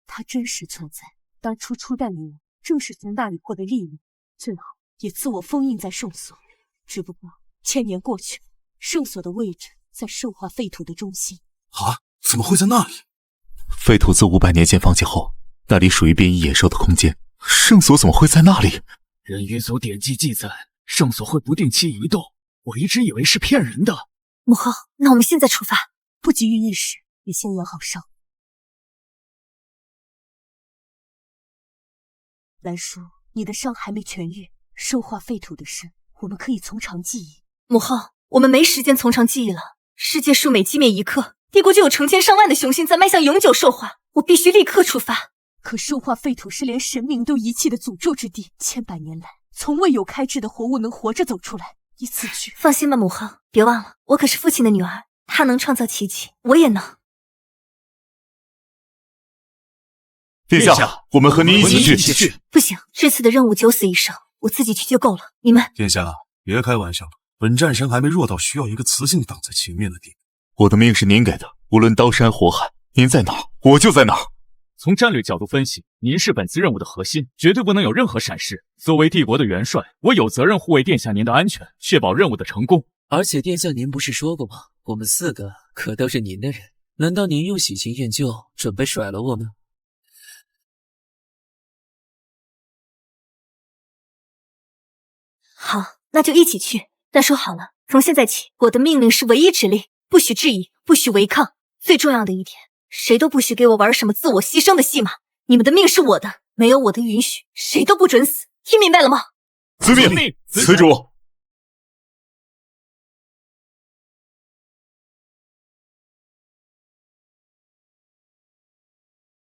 它真实存在。当初初代女王正是从那里获得力量，最后也自我封印在圣所。只不过1000年过去，圣所的位置在兽化废土的中心。啊？怎么会在那里？废土自500年前放弃后，那里属于变异野兽的空间，圣所怎么会在那里？人鱼族典籍记载，圣所会不定期移动，我一直以为是骗人的。母后，那我们现在出发，不急于一时，也先养好伤。蓝叔，你的伤还没痊愈，兽化废土的事，我们可以从长计议。母后，我们没时间从长计议了。世界树每击灭一刻，帝国就有成千上万的雄性在迈向永久兽化，我必须立刻出发。可兽化废土是连神明都遗弃的诅咒之地，千百年来从未有开智的活物能活着走出来。一次去，放心吧，母后，别忘了，我可是父亲的女儿，他能创造奇迹，我也能。殿下，我们和您一起去。不行，这次的任务九死一生，我自己去就够了。你们，殿下别开玩笑了，本战神还没弱到需要一个雌性挡在前面的地步。我的命是您给的，无论刀山火海，您在哪儿，我就在哪儿。从战略角度分析，您是本次任务的核心，绝对不能有任何闪失。作为帝国的元帅，我有责任护卫殿下您的安全，确保任务的成功。而且殿下您不是说过吗？我们4个可都是您的人，难道您又喜新厌旧，准备甩了我们？好，那就一起去。但说好了，从现在起，我的命令是唯一指令，不许质疑，不许违抗。最重要的一点，谁都不许给我玩什么自我牺牲的戏码。你们的命是我的，没有我的允许，谁都不准死。听明白了吗？遵命，此主。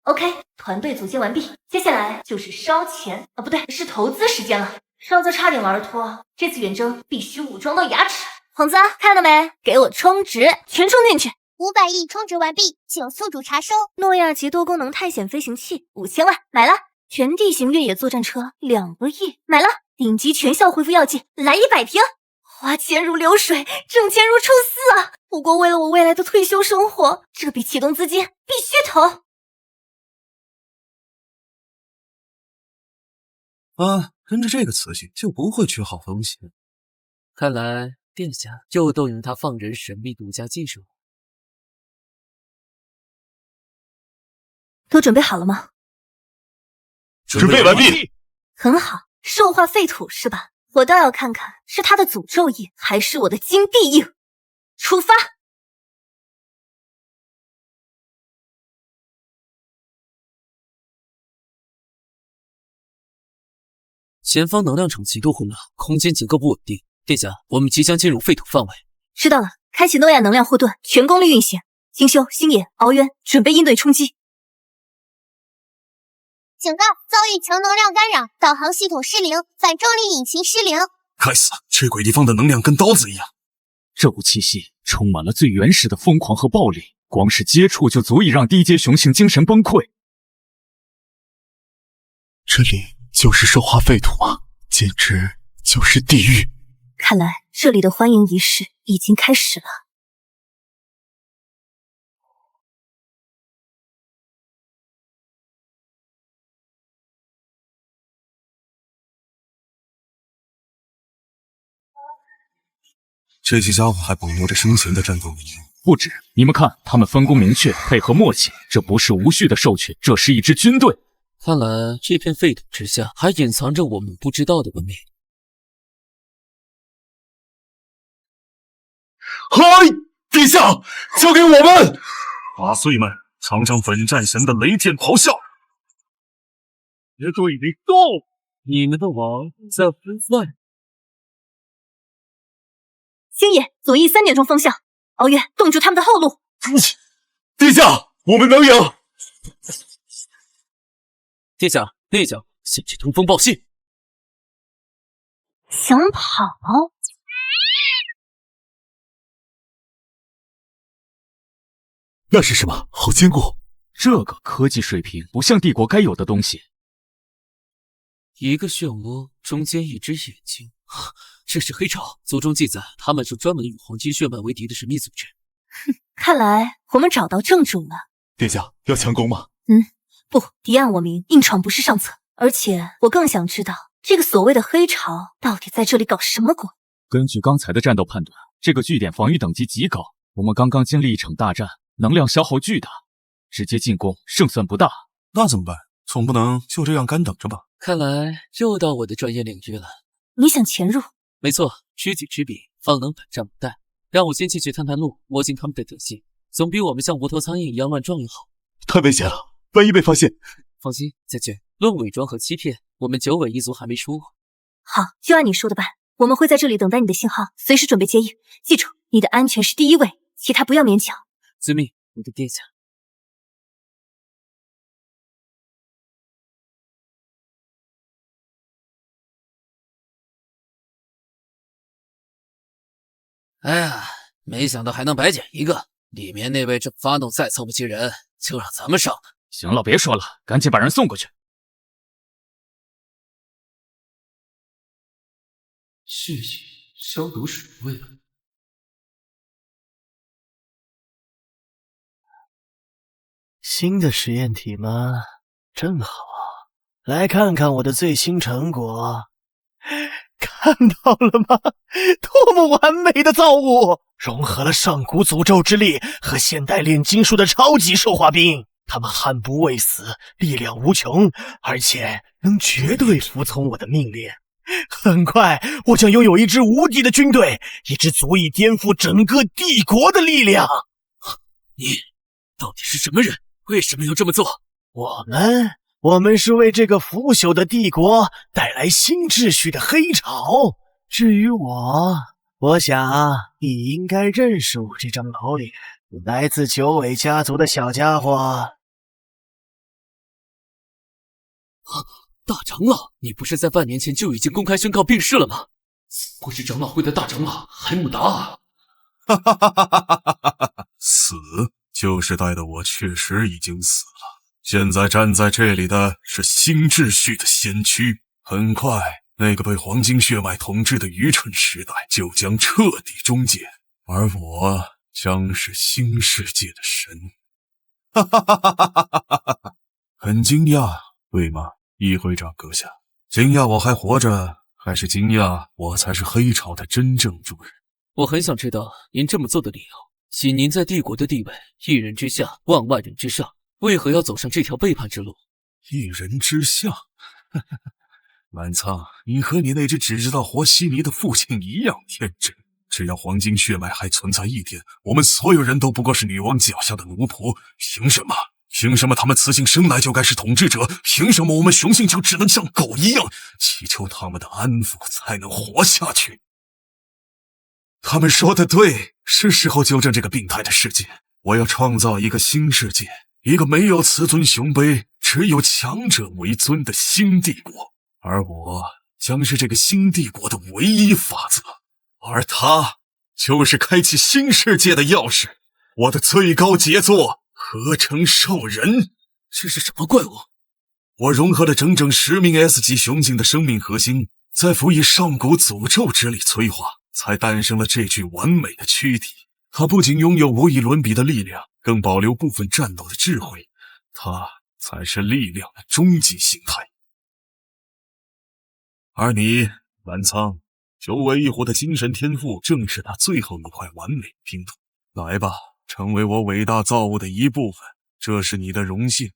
OK， 团队组建完毕，接下来就是烧钱不对，是投资时间了。上次差点玩脱，这次远征必须武装到牙齿。幌子看到没？给我充值，全充进去。500亿充值完毕，请宿主查收。诺亚级多功能探险飞行器5000万买了，全地形越野作战车2个亿买了，顶级全效恢复药剂来100瓶。花钱如流水，挣钱如抽丝啊！不过为了我未来的退休生活，这笔启动资金必须投。跟着这个雌性就不会缺好东西。看来殿下又动用他放人神秘独家技术。都准备好了吗？准备完毕。很好，兽化废土是吧？我倒要看看是他的诅咒印还是我的金币印。出发！前方能量场极度混乱，空间结构不稳定。殿下，我们即将进入废土范围。知道了，开启诺亚能量护盾，全功率运行。金修、星野、敖渊准备应对冲击。警告：遭遇强能量干扰，导航系统失灵，反重力引擎失灵。该死，这鬼地方的能量跟刀子一样。这股气息充满了最原始的疯狂和暴力，光是接触就足以让低阶雄性精神崩溃。这里就是兽化废土吗？简直就是地狱。看来这里的欢迎仪式已经开始了。这些家伙还保留着生前的战斗力。不止，你们看，他们分工明确，配合默契，这不是无序的授权，这是一支军队。看来这片废土之下还隐藏着我们不知道的文明。嗨，殿下，交给我们！八岁们，尝尝本战神的雷电咆哮！绝对得动！你们的王在分散。星野，左翼3点钟方向，敖渊，冻住他们的后路。殿下，我们能赢！殿下，内将向去通风报信。想跑？那是什么？好坚固！这个科技水平不像帝国该有的东西。一个漩涡，中间一只眼睛。这是黑潮，族中记载，他们是专门与黄金血脉为敌的神秘组织。看来我们找到正主了。殿下要强攻吗？不，敌暗我明，硬闯不是上策。而且我更想知道，这个所谓的黑潮到底在这里搞什么鬼？根据刚才的战斗判断，这个据点防御等级极高，我们刚刚经历一场大战，能量消耗巨大，直接进攻胜算不大。那怎么办？总不能就这样干等着吧？看来又到我的专业领域了。你想潜入？没错，知己知彼，方能百战不殆。让我先进去探探路，摸清他们的德性，总比我们像无头苍蝇一样乱撞要好。太危险了，万一被发现……放心，将军，论伪装和欺骗，我们九尾一族还没输过。好，就按你说的办。我们会在这里等待你的信号，随时准备接应。记住，你的安全是第一位，其他不要勉强。遵命，我的殿下。哎呀，没想到还能白捡一个！里面那位正发怒再凑不齐人，就让咱们上了。行了，别说了，赶紧把人送过去。血液消毒水味。新的实验体吗？正好，来看看我的最新成果。看到了吗？多么完美的造物！融合了上古诅咒之力和现代炼金术的超级兽化兵，他们悍不畏死，力量无穷，而且能绝对服从我的命令。很快，我将拥有一支无敌的军队，一支足以颠覆整个帝国的力量。你到底是什么人？为什么要这么做？我们是为这个腐朽的帝国带来新秩序的黑潮。至于我想你应该认识我这张老脸，来自九尾家族的小家伙。大长老，你不是在半年前就已经公开宣告病逝了吗？不是长老会的大长老海姆达啊！死就是代的我确实已经死了。现在站在这里的是新秩序的先驱。很快，那个被黄金血脉统治的愚蠢时代就将彻底终结，而我将是新世界的神。很惊讶，对吗？议会长阁下，惊讶我还活着，还是惊讶我才是黑潮的真正主人？我很想知道您这么做的理由。以您在帝国的地位，一人之下，万万人之上，为何要走上这条背叛之路？一人之下，满仓，你和你那只只知道和稀泥的父亲一样天真。只要黄金血脉还存在一点，我们所有人都不过是女王脚下的奴仆。凭什么？凭什么他们雌性生来就该是统治者？凭什么我们雄性就只能像狗一样祈求他们的安抚才能活下去？他们说的对，是时候纠正这个病态的世界。我要创造一个新世界，一个没有雌尊雄卑，只有强者为尊的新帝国。而我将是这个新帝国的唯一法则，而它就是开启新世界的钥匙。我的最高杰作合成兽人。这是什么怪物？我融合了整整10名 S 级雄性的生命核心，再辅以上古诅咒之力催化，才诞生了这具完美的躯体。它不仅拥有无以伦比的力量，更保留部分战斗的智慧。它才是力量的终极形态。而你，满仓，九尾一虎的精神天赋正是他最后一块完美拼图。来吧，成为我伟大造物的一部分，这是你的荣幸。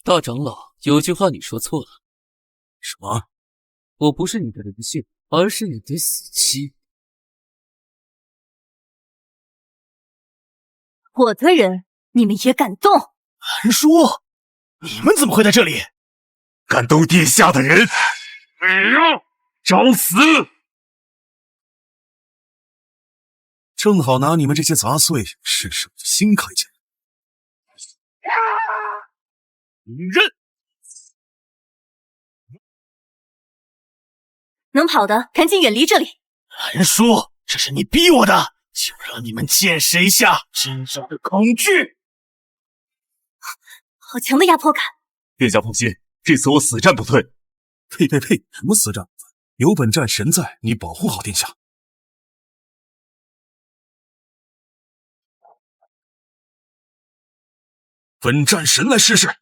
大长老，有句话你说错了。什么？我不是你的人性，而是你的死期。我的人，你们也敢动？韩叔，你们怎么会在这里？敢动殿下的人，找死！正好拿你们这些杂碎试试我的新铠甲。忍！能跑的赶紧远离这里。韩叔，这是你逼我的，就让你们见识一下真正的恐惧。好强的压迫感！殿下放心，这次我死战不退。呸！什么死战不退？有本战神在，你保护好殿下。本战神来试试。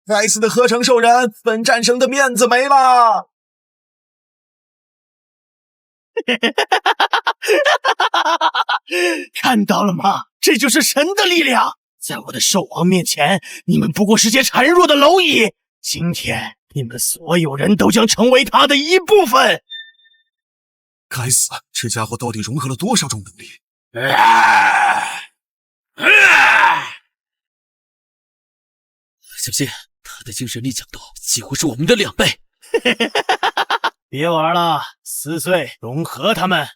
该死的合成兽人，本战神的面子没了！看到了吗？这就是神的力量！在我的兽王面前，你们不过是些孱弱的蝼蚁。今天，你们所有人都将成为他的一部分。该死，这家伙到底融合了多少种能力？小心，他的精神力强度几乎是我们的2倍。别玩了，撕碎融合他们。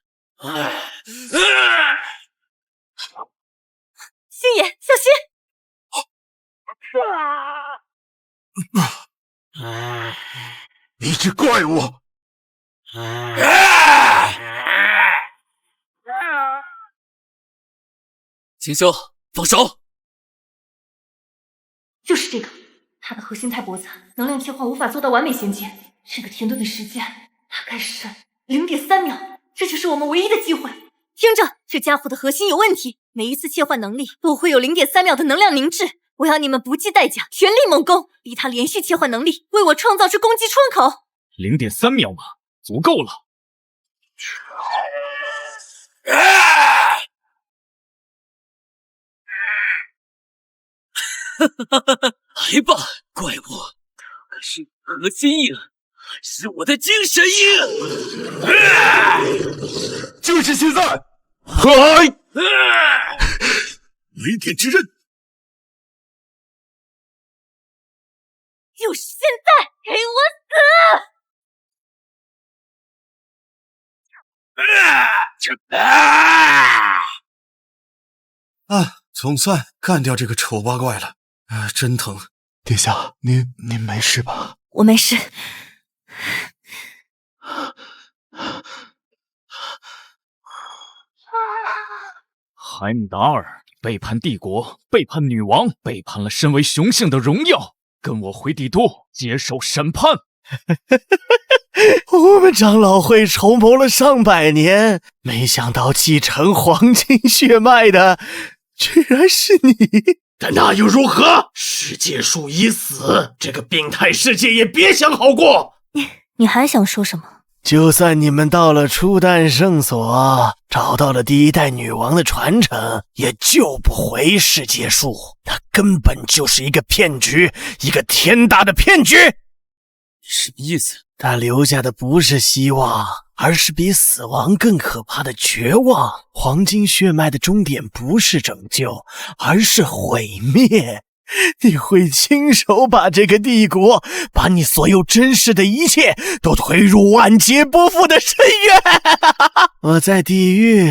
星爷，小心！你只怪物！锦绣，放手！就是这个，它的核心太薄残，能量切换无法做到完美衔接。这个停顿的时间大概是0.3秒，这就是我们唯一的机会。听着，这家伙的核心有问题，每一次切换能力都会有0.3秒的能量凝滞。我要你们不计代价，全力猛攻，逼他连续切换能力，为我创造出攻击窗口。0.3秒嘛，足够了。来吧，怪物！可是核心印，是我的精神印！就是现在！嗨！雷电之刃！就是现在，给我啊！总算干掉这个丑八怪了。真疼。殿下，您没事吧？我没事。海姆达尔背叛帝国，背叛女王，背叛了身为雄性的荣耀，跟我回帝都接受审判。我们长老会筹谋了上百年，没想到继承黄金血脉的居然是你。但那又如何？世界树已死，这个病态世界也别想好过。你还想说什么？就算你们到了初代圣所，找到了第一代女王的传承，也救不回世界树。那根本就是一个骗局，一个天大的骗局。什么意思？他留下的不是希望，而是比死亡更可怕的绝望。黄金血脉的终点不是拯救，而是毁灭。你会亲手把这个帝国，把你所有珍视的一切都推入万劫不复的深渊。我在地狱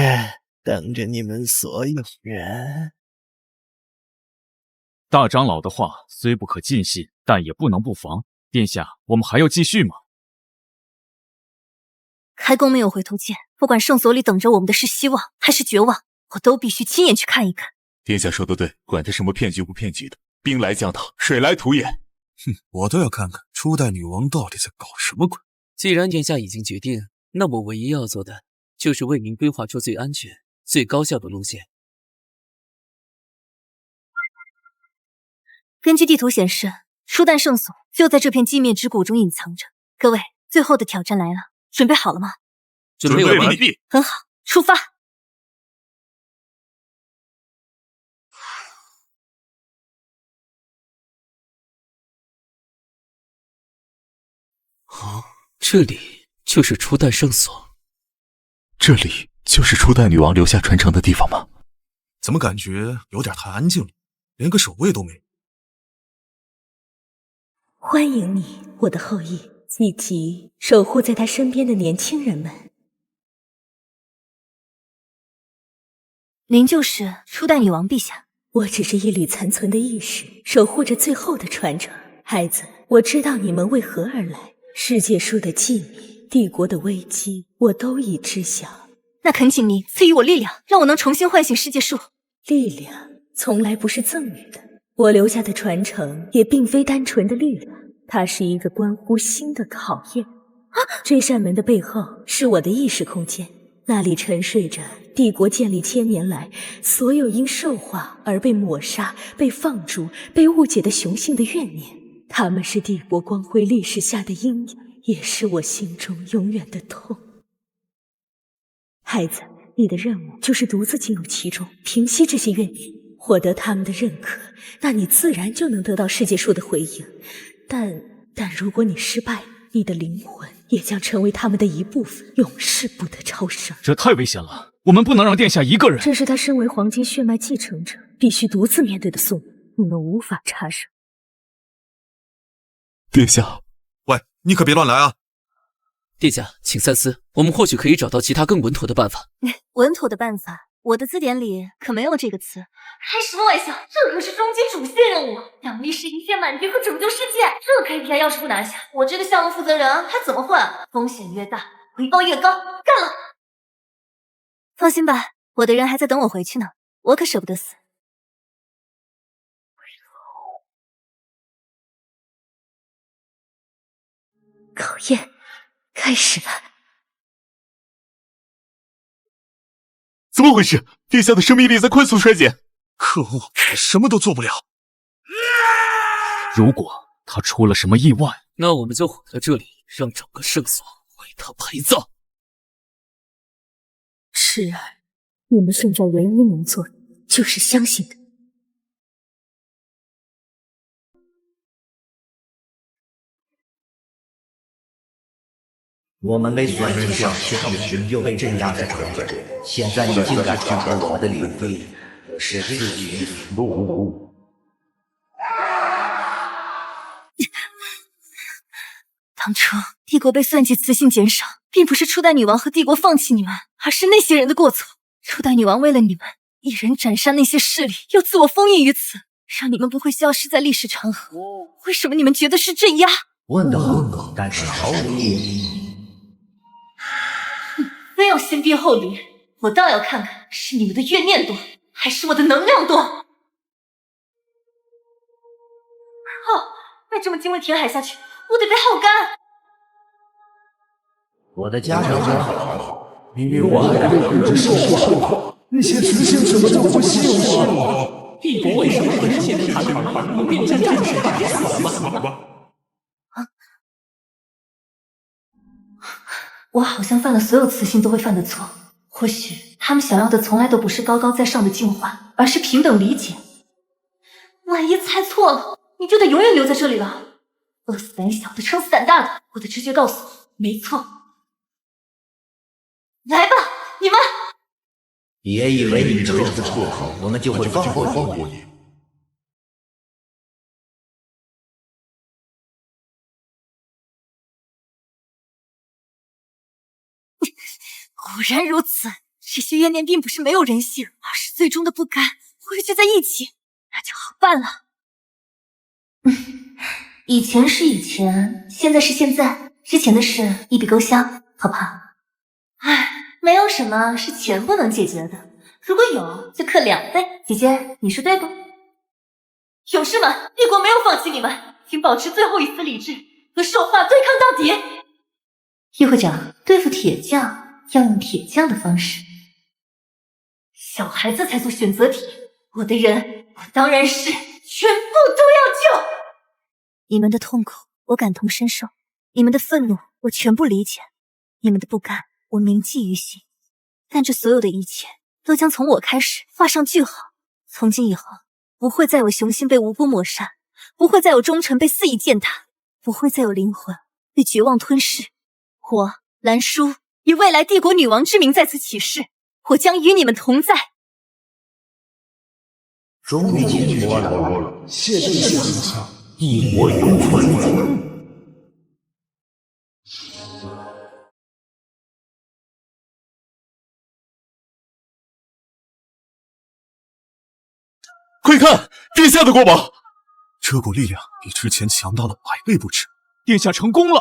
等着你们所有人。大长老的话虽不可尽信，但也不能不防。殿下，我们还要继续吗？开弓没有回头箭，不管圣所里等着我们的是希望还是绝望，我都必须亲眼去看一看。殿下说的对，管他什么骗局不骗局的，兵来将挡，水来土掩。哼，我倒要看看初代女王到底在搞什么鬼。既然殿下已经决定，那我唯一要做的就是为您规划出最安全、最高效的路线。根据地图显示，初代圣所就在这片寂灭之谷中隐藏着。各位，最后的挑战来了，准备好了吗？准备完毕。很好，出发。哦，这里就是初代圣所。这里就是初代女王留下传承的地方吗？怎么感觉有点太安静了，连个守卫都没。欢迎你，我的后裔，以及守护在他身边的年轻人们。您就是初代女王陛下？我只是一缕残存的意识，守护着最后的传承。孩子，我知道你们为何而来，世界树的秘密，帝国的危机，我都已知晓。那恳请您赐予我力量，让我能重新唤醒世界树。力量从来不是赠予的。我留下的传承也并非单纯的力量，它是一个关乎心的考验。这扇门的背后是我的意识空间，那里沉睡着帝国建立1000年来所有因兽化而被抹杀、被放逐、被误解的雄性的怨念。他们是帝国光辉历史下的阴影，也是我心中永远的痛。孩子，你的任务就是独自进入其中，平息这些怨念，获得他们的认可，那你自然就能得到世界树的回应。但如果你失败，你的灵魂也将成为他们的一部分，永世不得超生。这太危险了，我们不能让殿下一个人。这是他身为黄金血脉继承者必须独自面对的宿命，你们无法插手。殿下，喂，你可别乱来啊！殿下，请三思，我们或许可以找到其他更稳妥的办法。稳妥的办法？我的字典里可没有这个词。开什么玩笑，这可是终极主线任务，奖励是一片满地和拯救世界。这 KPI 要是不拿下，我这个项目负责人还怎么混？风险越大，回报越高。干了！放心吧，我的人还在等我回去呢。我可舍不得死。考验开始了。怎么回事？殿下的生命力在快速衰减。可恶，什么都做不了。如果他出了什么意外，那我们就毁在这里，让整个圣所为他陪葬。痴儿，你们现在唯一能做的就是相信他。我们没算计上血群就被镇压在这里，现在你竟敢闯入我的领地，是自取路无。当初帝国被算计雌性减少，并不是初代女王和帝国放弃你们，而是那些人的过错。初代女王为了你们，一人斩杀那些势力，又自我封印于此，让你们不会消失在历史长河。为什么你们觉得是镇压？问得好，但是毫无意义。非要先鞭后礼，我倒要看看是你们的怨念多，还是我的能量多。哦，再这么精卫填海下去，我得被耗干。我的家人真好，因为我还没控制受化，那些雌性怎么就不稀有了？帝国为什么会现在谈判？有边疆战士打死了吗？我好像犯了所有雌性都会犯的错，或许他们想要的从来都不是高高在上的进化，而是平等理解。万一猜错了，你就得永远留在这里了。饿死胆小的，撑死胆大的，我的直觉告诉我，没错。来吧，你们！别以为你这样做好，我们就会放过你。果然如此，这些怨念并不是没有人性，而是最终的不甘汇聚在一起，那就好办了。以前是以前，现在是现在，之前的事一笔勾销，好不好？唉，没有什么是钱不能解决的，如果有，就克2倍。姐姐，你说对不？勇士们，帝国没有放弃你们，请保持最后一丝理智，和兽化对抗到底。议会长，对付铁匠要用铁匠的方式。小孩子才做选择题，我的人，我当然是全部都要救。你们的痛苦我感同身受，你们的愤怒我全部理解，你们的不甘我铭记于心。但这所有的一切都将从我开始画上句号。从今以后，不会再有雄心被无辜抹杀，不会再有忠诚被肆意践踏，不会再有灵魂被绝望吞噬。我兰叔以未来帝国女王之名在此起誓，我将与你们同在。终于解脱了，谢殿下，一国有存。快看，殿下的国宝！这股力量比之前强大了100倍不止。殿下成功了！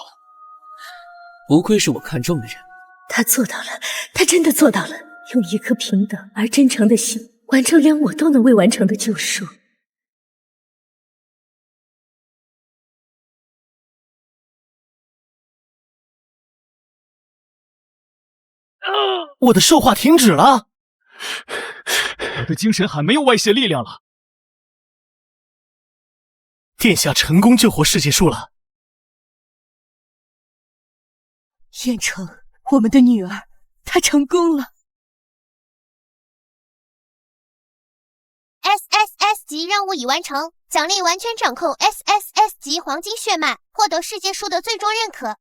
不愧是我看中的人。他做到了，他真的做到了，用一颗平等而真诚的心，完成连我都能未完成的救赎。我的兽化停止了，我的精神海没有外泄力量了。殿下成功救活世界树了。燕城，我们的女儿，她成功了。SSS 级任务已完成，奖励完全掌控 SSS 级黄金血脉，获得世界树的最终认可。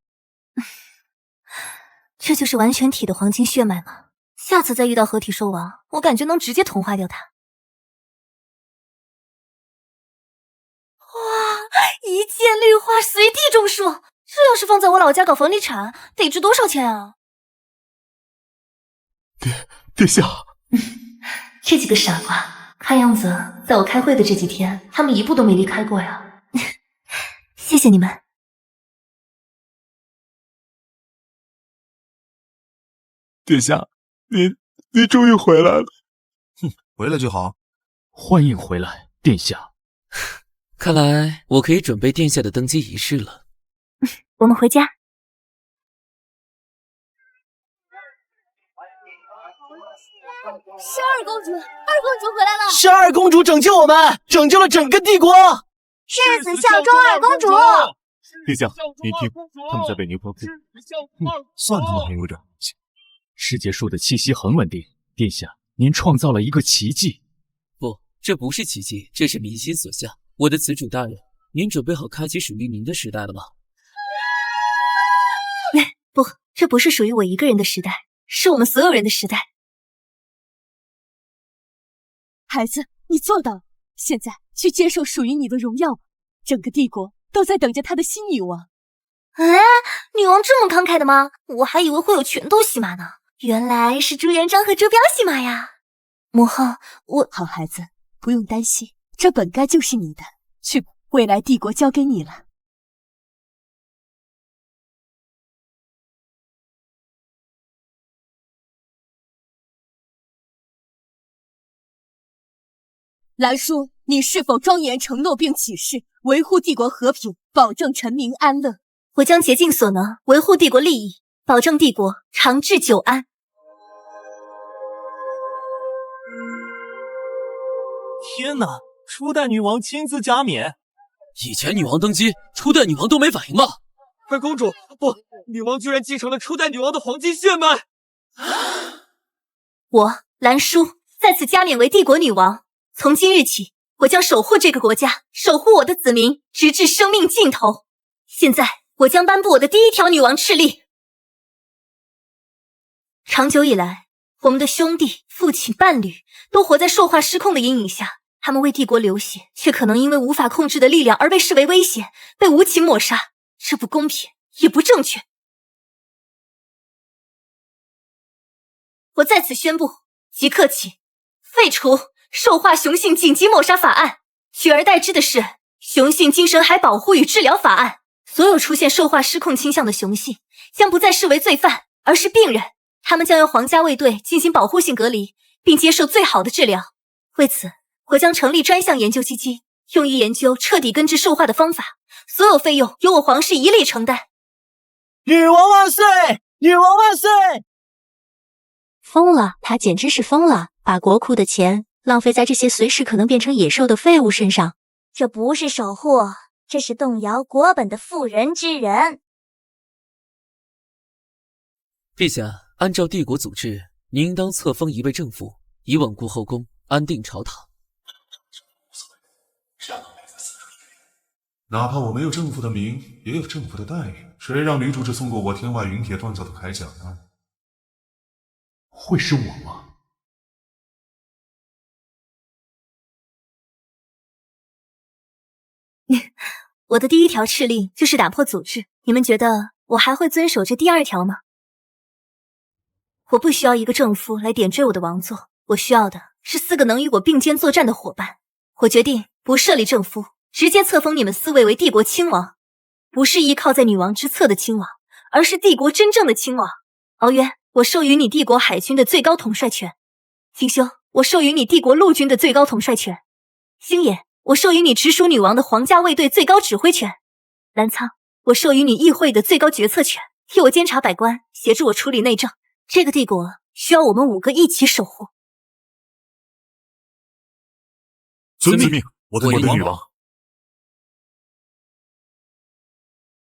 这就是完全体的黄金血脉吗？下次再遇到合体兽王，我感觉能直接同化掉它。哇，一键绿化，随地种树，这要是放在我老家搞房地产，得值多少钱啊？殿下，这几个傻瓜，看样子在我开会的这几天，他们一步都没离开过呀。谢谢你们。殿下，您终于回来了。回来就好。欢迎回来，殿下。看来我可以准备殿下的登基仪式了。我们回家。是二公主，二公主回来了！是二公主拯救我们，拯救了整个帝国。世子效忠二公主。陛下，您听，他们在为您欢呼。算他们很有点东西。世界树的气息很稳定，殿下，您创造了一个奇迹。不，这不是奇迹，这是民心所向。我的子主大人，您准备好开启属于您的时代了吗？不，这不是属于我一个人的时代，是我们所有人的时代。孩子，你做到了，现在去接受属于你的荣耀吧。整个帝国都在等着他的新女王。哎，女王这么慷慨的吗？我还以为会有拳头戏码呢，原来是朱元璋和周彪戏码呀。母后，好孩子，不用担心，这本该就是你的。去吧，未来帝国交给你了。兰叔，你是否庄严承诺并起誓，维护帝国和平，保证臣民安乐？我将竭尽所能，维护帝国利益，保证帝国长治久安。天哪！初代女王亲自加冕，以前女王登基，初代女王都没反应吗？二公主，不，女王居然继承了初代女王的黄金血脉。我兰叔再次加冕为帝国女王，从今日起，我将守护这个国家，守护我的子民，直至生命尽头。现在，我将颁布我的第一条女王敕令。长久以来，我们的兄弟、父亲、伴侣都活在兽化失控的阴影下，他们为帝国流血，却可能因为无法控制的力量而被视为威胁，被无情抹杀，这不公平，也不正确。我在此宣布，即刻起废除兽化雄性紧急抹杀法案，取而代之的是雄性精神海保护与治疗法案。所有出现兽化失控倾向的雄性将不再视为罪犯，而是病人，他们将由皇家卫队进行保护性隔离，并接受最好的治疗。为此，我将成立专项研究基金，用于研究彻底根治兽化的方法，所有费用由我皇室一力承担。女王万岁！女王万岁！疯了，他简直是疯了，把国库的钱浪费在这些随时可能变成野兽的废物身上。这不是守护，这是动摇国本的妇人之仁。陛下，按照帝国祖制，您应当册封一位正副，以稳固后宫，安定朝堂。哪怕我没有正副的名，也有正副的待遇。谁让女主只送过我天外云铁锻造的铠甲呢？会是我吗？我的第一条敕令就是打破祖制，你们觉得我还会遵守这第二条吗？我不需要一个正夫来点缀我的王座，我需要的是4个能与我并肩作战的伙伴。我决定不设立正夫，直接册封你们4位为帝国亲王，不是依靠在女王之侧的亲王，而是帝国真正的亲王。敖渊，我授予你帝国海军的最高统帅权；金修，我授予你帝国陆军的最高统帅权；星野，我授予你直属女王的皇家卫队最高指挥权；澜苍，我授予你议会的最高决策权，替我监察百官，协助我处理内政。这个帝国需要我们5个一起守护。遵命，我的女王。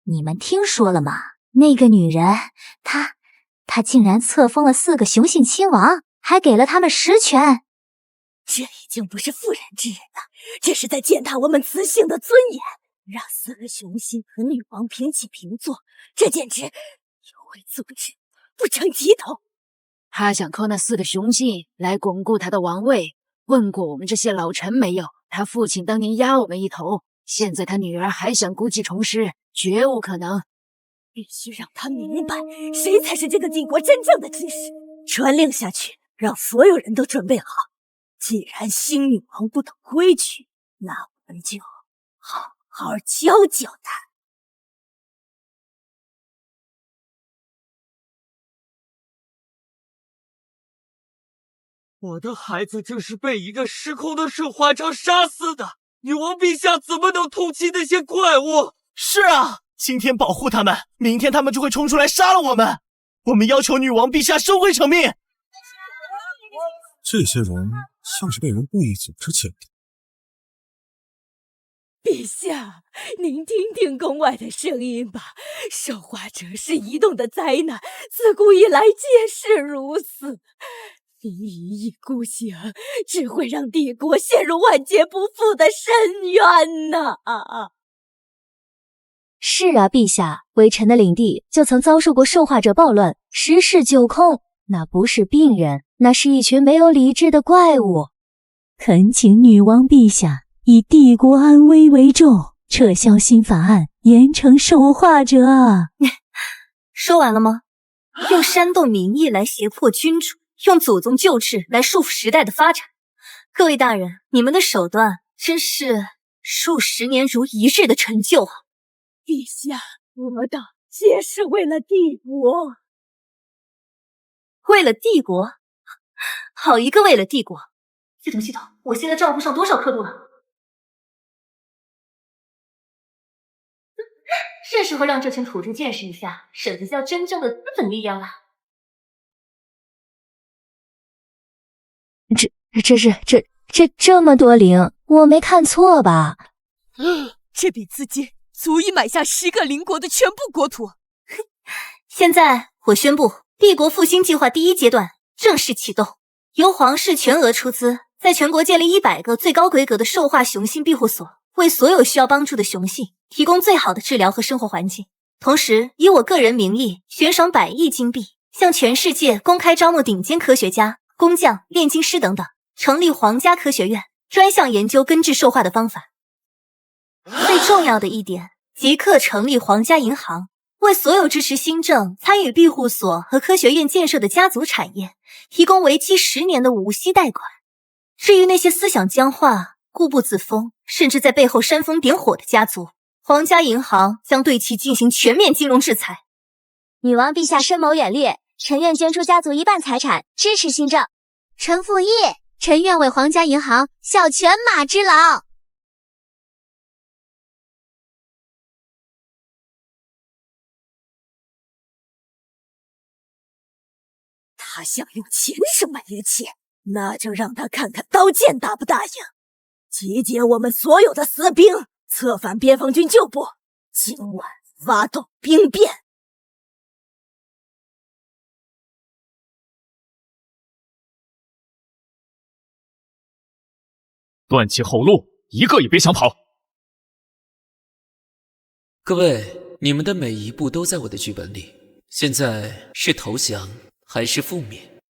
你们听说了吗？那个女人，她竟然册封了4个雄性亲王，还给了他们实权。这已经不是妇人之仁了，这是在践踏我们雌性的尊严。让4个雄性和女王平起平坐，这简直有违祖制，不成体统。他想靠那4个雄性来巩固他的王位，问过我们这些老臣没有？他父亲当年压我们一头，现在他女儿还想故技重施，绝无可能。必须让他明白，谁才是这个帝国真正的基石。传令下去，让所有人都准备好。既然新女王不懂规矩，那我们就好好教教她。我的孩子正是被一个失控的兽化者杀死的，女王陛下怎么能同情那些怪物？是啊，今天保护他们，明天他们就会冲出来杀了我们。我们要求女王陛下收回成命。这些人像是被人故意组织起来的。陛下，您听听宫外的声音吧。兽化者是移动的灾难，自古以来皆是如此。您一意孤行，只会让帝国陷入万劫不复的深渊呐！是啊，陛下，微臣的领地就曾遭受过兽化者暴乱，十室九空。那不是病人，那是一群没有理智的怪物。恳请女王陛下以帝国安危为重，撤销新法案，严惩兽化者啊！说完了吗？用煽动民意来胁迫君主，用祖宗旧制来束缚时代的发展。各位大人，你们的手段真是数十年如一日的成就啊！陛下，我的皆是为了帝国。为了帝国？好一个为了帝国！系统，我现在账户上多少刻度了？是时候让这群土著见识一下什么叫真正的资本力量了。这么多零，我没看错吧？这笔资金足以买下10个邻国的全部国土。现在我宣布，帝国复兴计划第1阶段正式启动，由皇室全额出资，在全国建立100个最高规格的兽化雄性庇护所，为所有需要帮助的雄性提供最好的治疗和生活环境。同时，以我个人名义悬赏100亿金币，向全世界公开招募顶尖科学家、工匠、炼金师等等，成立皇家科学院，专项研究根治兽化的方法。最重要的一点，即刻成立皇家银行，为所有支持新政、参与庇护所和科学院建设的家族产业提供为期10年的无息贷款。至于那些思想僵化、固步自封，甚至在背后煽风点火的家族，皇家银行将对其进行全面金融制裁。女王陛下深谋远虑，臣愿捐出家族1半财产，支持新政。臣附议，臣愿为皇家银行效犬马之劳。他想用钱生买一切，那就让他看看刀剑答不答应。集结我们所有的死兵，策反边防军旧部，今晚发动兵变。断其后路，一个也别想跑！各位，你们的每一步都在我的剧本里，现在是投降还是覆灭？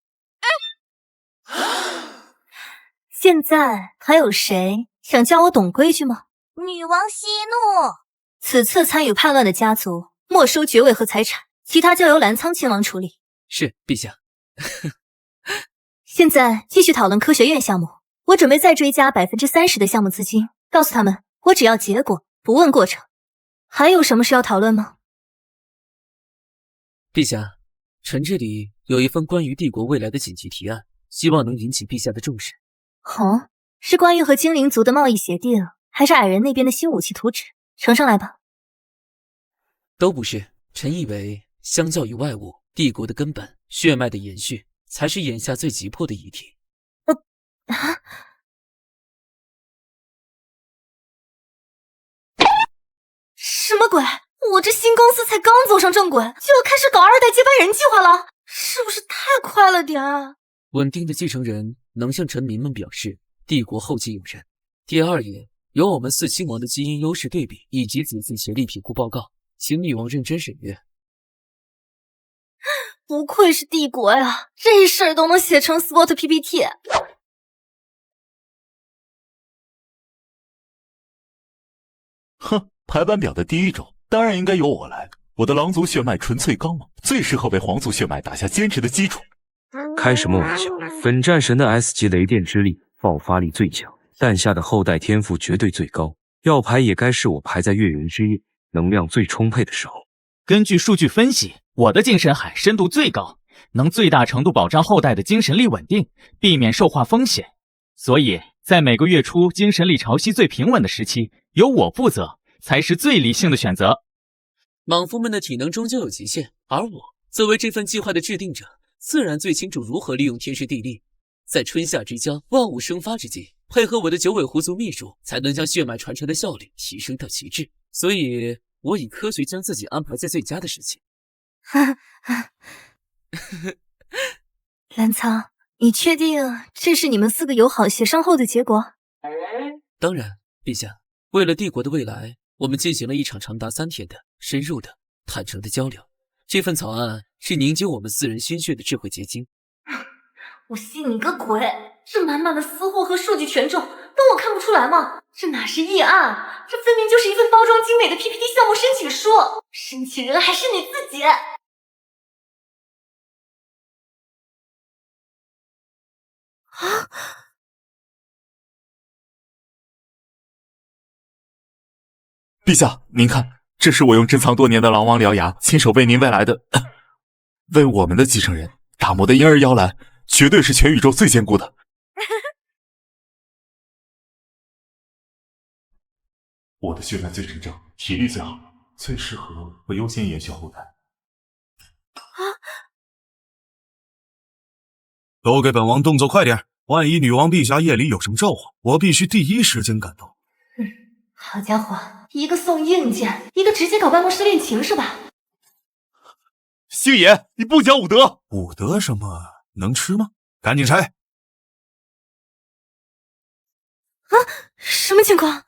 现在还有谁想教我懂规矩吗？女王息怒。此次参与叛乱的家族没收爵位和财产，其他交由澜苍亲王处理。是，陛下。现在继续讨论科学院项目，我准备再追加30%的项目资金，告诉他们我只要结果，不问过程。还有什么事要讨论吗？陛下，臣这里有一份关于帝国未来的紧急提案，希望能引起陛下的重视。哦，是关于和精灵族的贸易协定，还是矮人那边的新武器图纸？呈上来吧。都不是，臣以为相较于外物，帝国的根本、血脉的延续，才是眼下最急迫的议题。什么鬼？我这新公司才刚走上正轨，就要开始搞2代接班人计划了，是不是太快了点啊？稳定的继承人能向臣民们表示帝国后继有人。第2页有我们4亲王的基因优势对比以及子嗣协力评估报告，请女王认真审阅。不愧是帝国呀，这事儿都能写成 SWOT PPT。哼，排班表的第1种当然应该由我来。我的狼族血脉纯粹刚猛，最适合为皇族血脉打下坚实的基础。开什么玩笑！本战神的 S 级雷电之力爆发力最强，诞下的后代天赋绝对最高，要排也该是我排在月圆之夜，能量最充沛的时候。根据数据分析，我的精神海深度最高，能最大程度保障后代的精神力稳定，避免受化风险。所以在每个月初精神力潮汐最平稳的时期，由我负责才是最理性的选择。莽夫们的体能终究有极限，而我作为这份计划的制定者，自然最清楚如何利用天时地利，在春夏之交、万物生发之际，配合我的九尾狐族秘术，才能将血脉传承的效率提升到极致。所以，我以科学将自己安排在最佳的时期。澜苍，你确定这是你们4个友好协商后的结果？当然，陛下，为了帝国的未来，我们进行了一场长达3天的深入的、坦诚的交流。这份草案是凝结我们4人心血的智慧结晶。我信你个鬼！这满满的私货和数据权重，当我看不出来吗？这哪是议案，这分明就是一份包装精美的 PPT 项目申请书，申请人还是你自己。啊！陛下，您看，这是我用珍藏多年的狼王獠牙，亲手为您未来的，为我们的继承人打磨的婴儿摇篮，绝对是全宇宙最坚固的。我的血脉最纯正，体力最好，最适合和优先延续后代。都给本王动作快点！万一女王陛下夜里有什么召唤，我必须第一时间赶到。好家伙，一个送硬件，一个直接搞办公室恋情是吧？星爷，你不讲武德！武德什么？能吃吗？赶紧拆！啊，什么情况？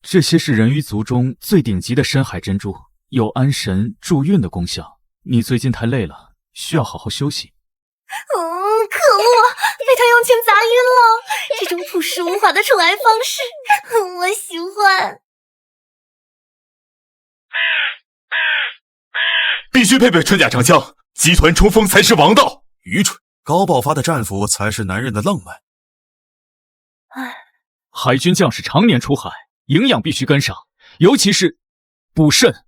这些是人鱼族中最顶级的深海珍珠，有安神助孕的功效。你最近太累了，需要好好休息。可恶，被他用钱砸晕了！这种朴实无华的宠爱方式，我喜欢。必须配备穿甲长枪，集团冲锋才是王道。愚蠢，高爆发的战斧才是男人的浪漫。海军将士常年出海，营养必须跟上，尤其是补肾。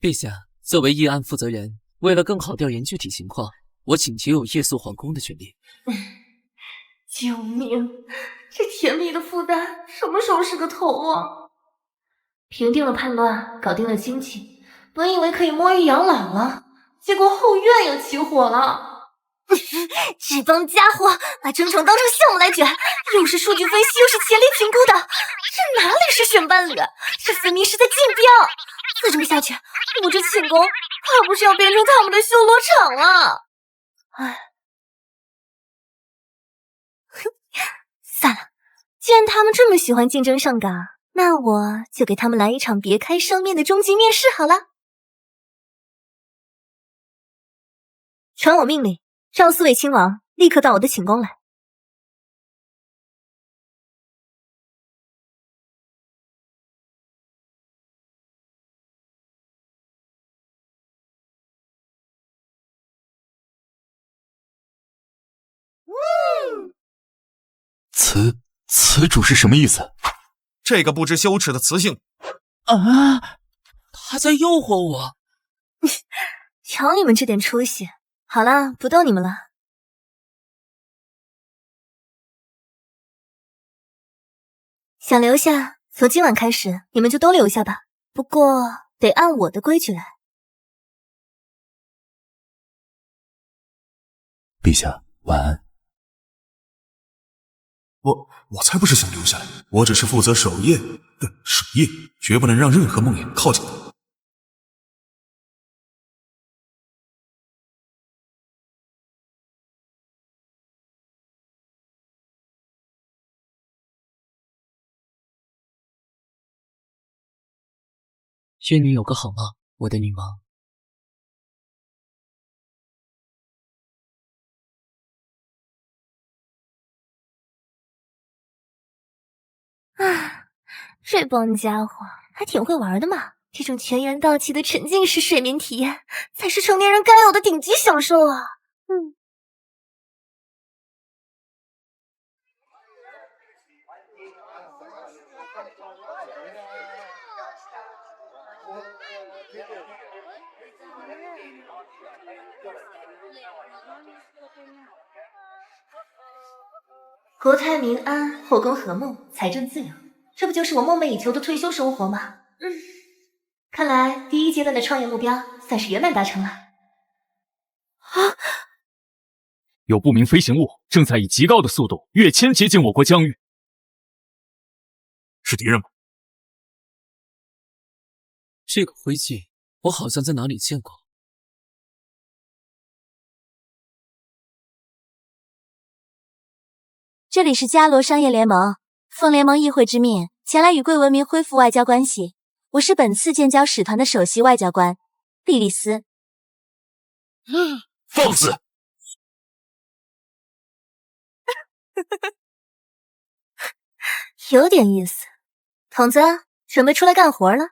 陛下，作为议案负责人，为了更好调研具体情况，我请求有夜宿皇宫的权利。救命！这甜蜜的负担什么时候是个头啊？平定了叛乱，搞定了经济，本以为可以摸鱼养老了，结果后院又起火了。这帮家伙把征程当成项目来卷，又是数据分析，又是潜力评估的，这哪里是选伴侣？这分明是在竞标！再这么下去，我这寝宫怕不是要变成他们的修罗场了。算了，既然他们这么喜欢竞争上岗，那我就给他们来一场别开生面的终极面试好了。传我命令，召4位亲王立刻到我的寝宫来。此主是什么意思？这个不知羞耻的雌性啊！他在诱惑我。瞧你们这点出息。好了，不逗你们了。想留下，从今晚开始你们就都留下吧。不过得按我的规矩来。陛下，晚安。我才不是想留下来，我只是负责守夜，绝不能让任何梦魇靠近他。愿你有个好梦，我的女王。这帮家伙还挺会玩的嘛！这种全员到齐的沉浸式睡眠体验，才是成年人该有的顶级享受啊！国泰民安，后宫和睦，财政自由，这不就是我梦寐以求的退休生活吗？看来第一阶段的创业目标算是圆满达成了。有不明飞行物正在以极高的速度跃迁接近我国疆域，是敌人吗？这个徽记我好像在哪里见过。这里是伽罗商业联盟，奉联盟议会之命，前来与贵文明恢复外交关系。我是本次建交使团的首席外交官，莉莉丝。放肆！有点意思。筒子，准备出来干活了？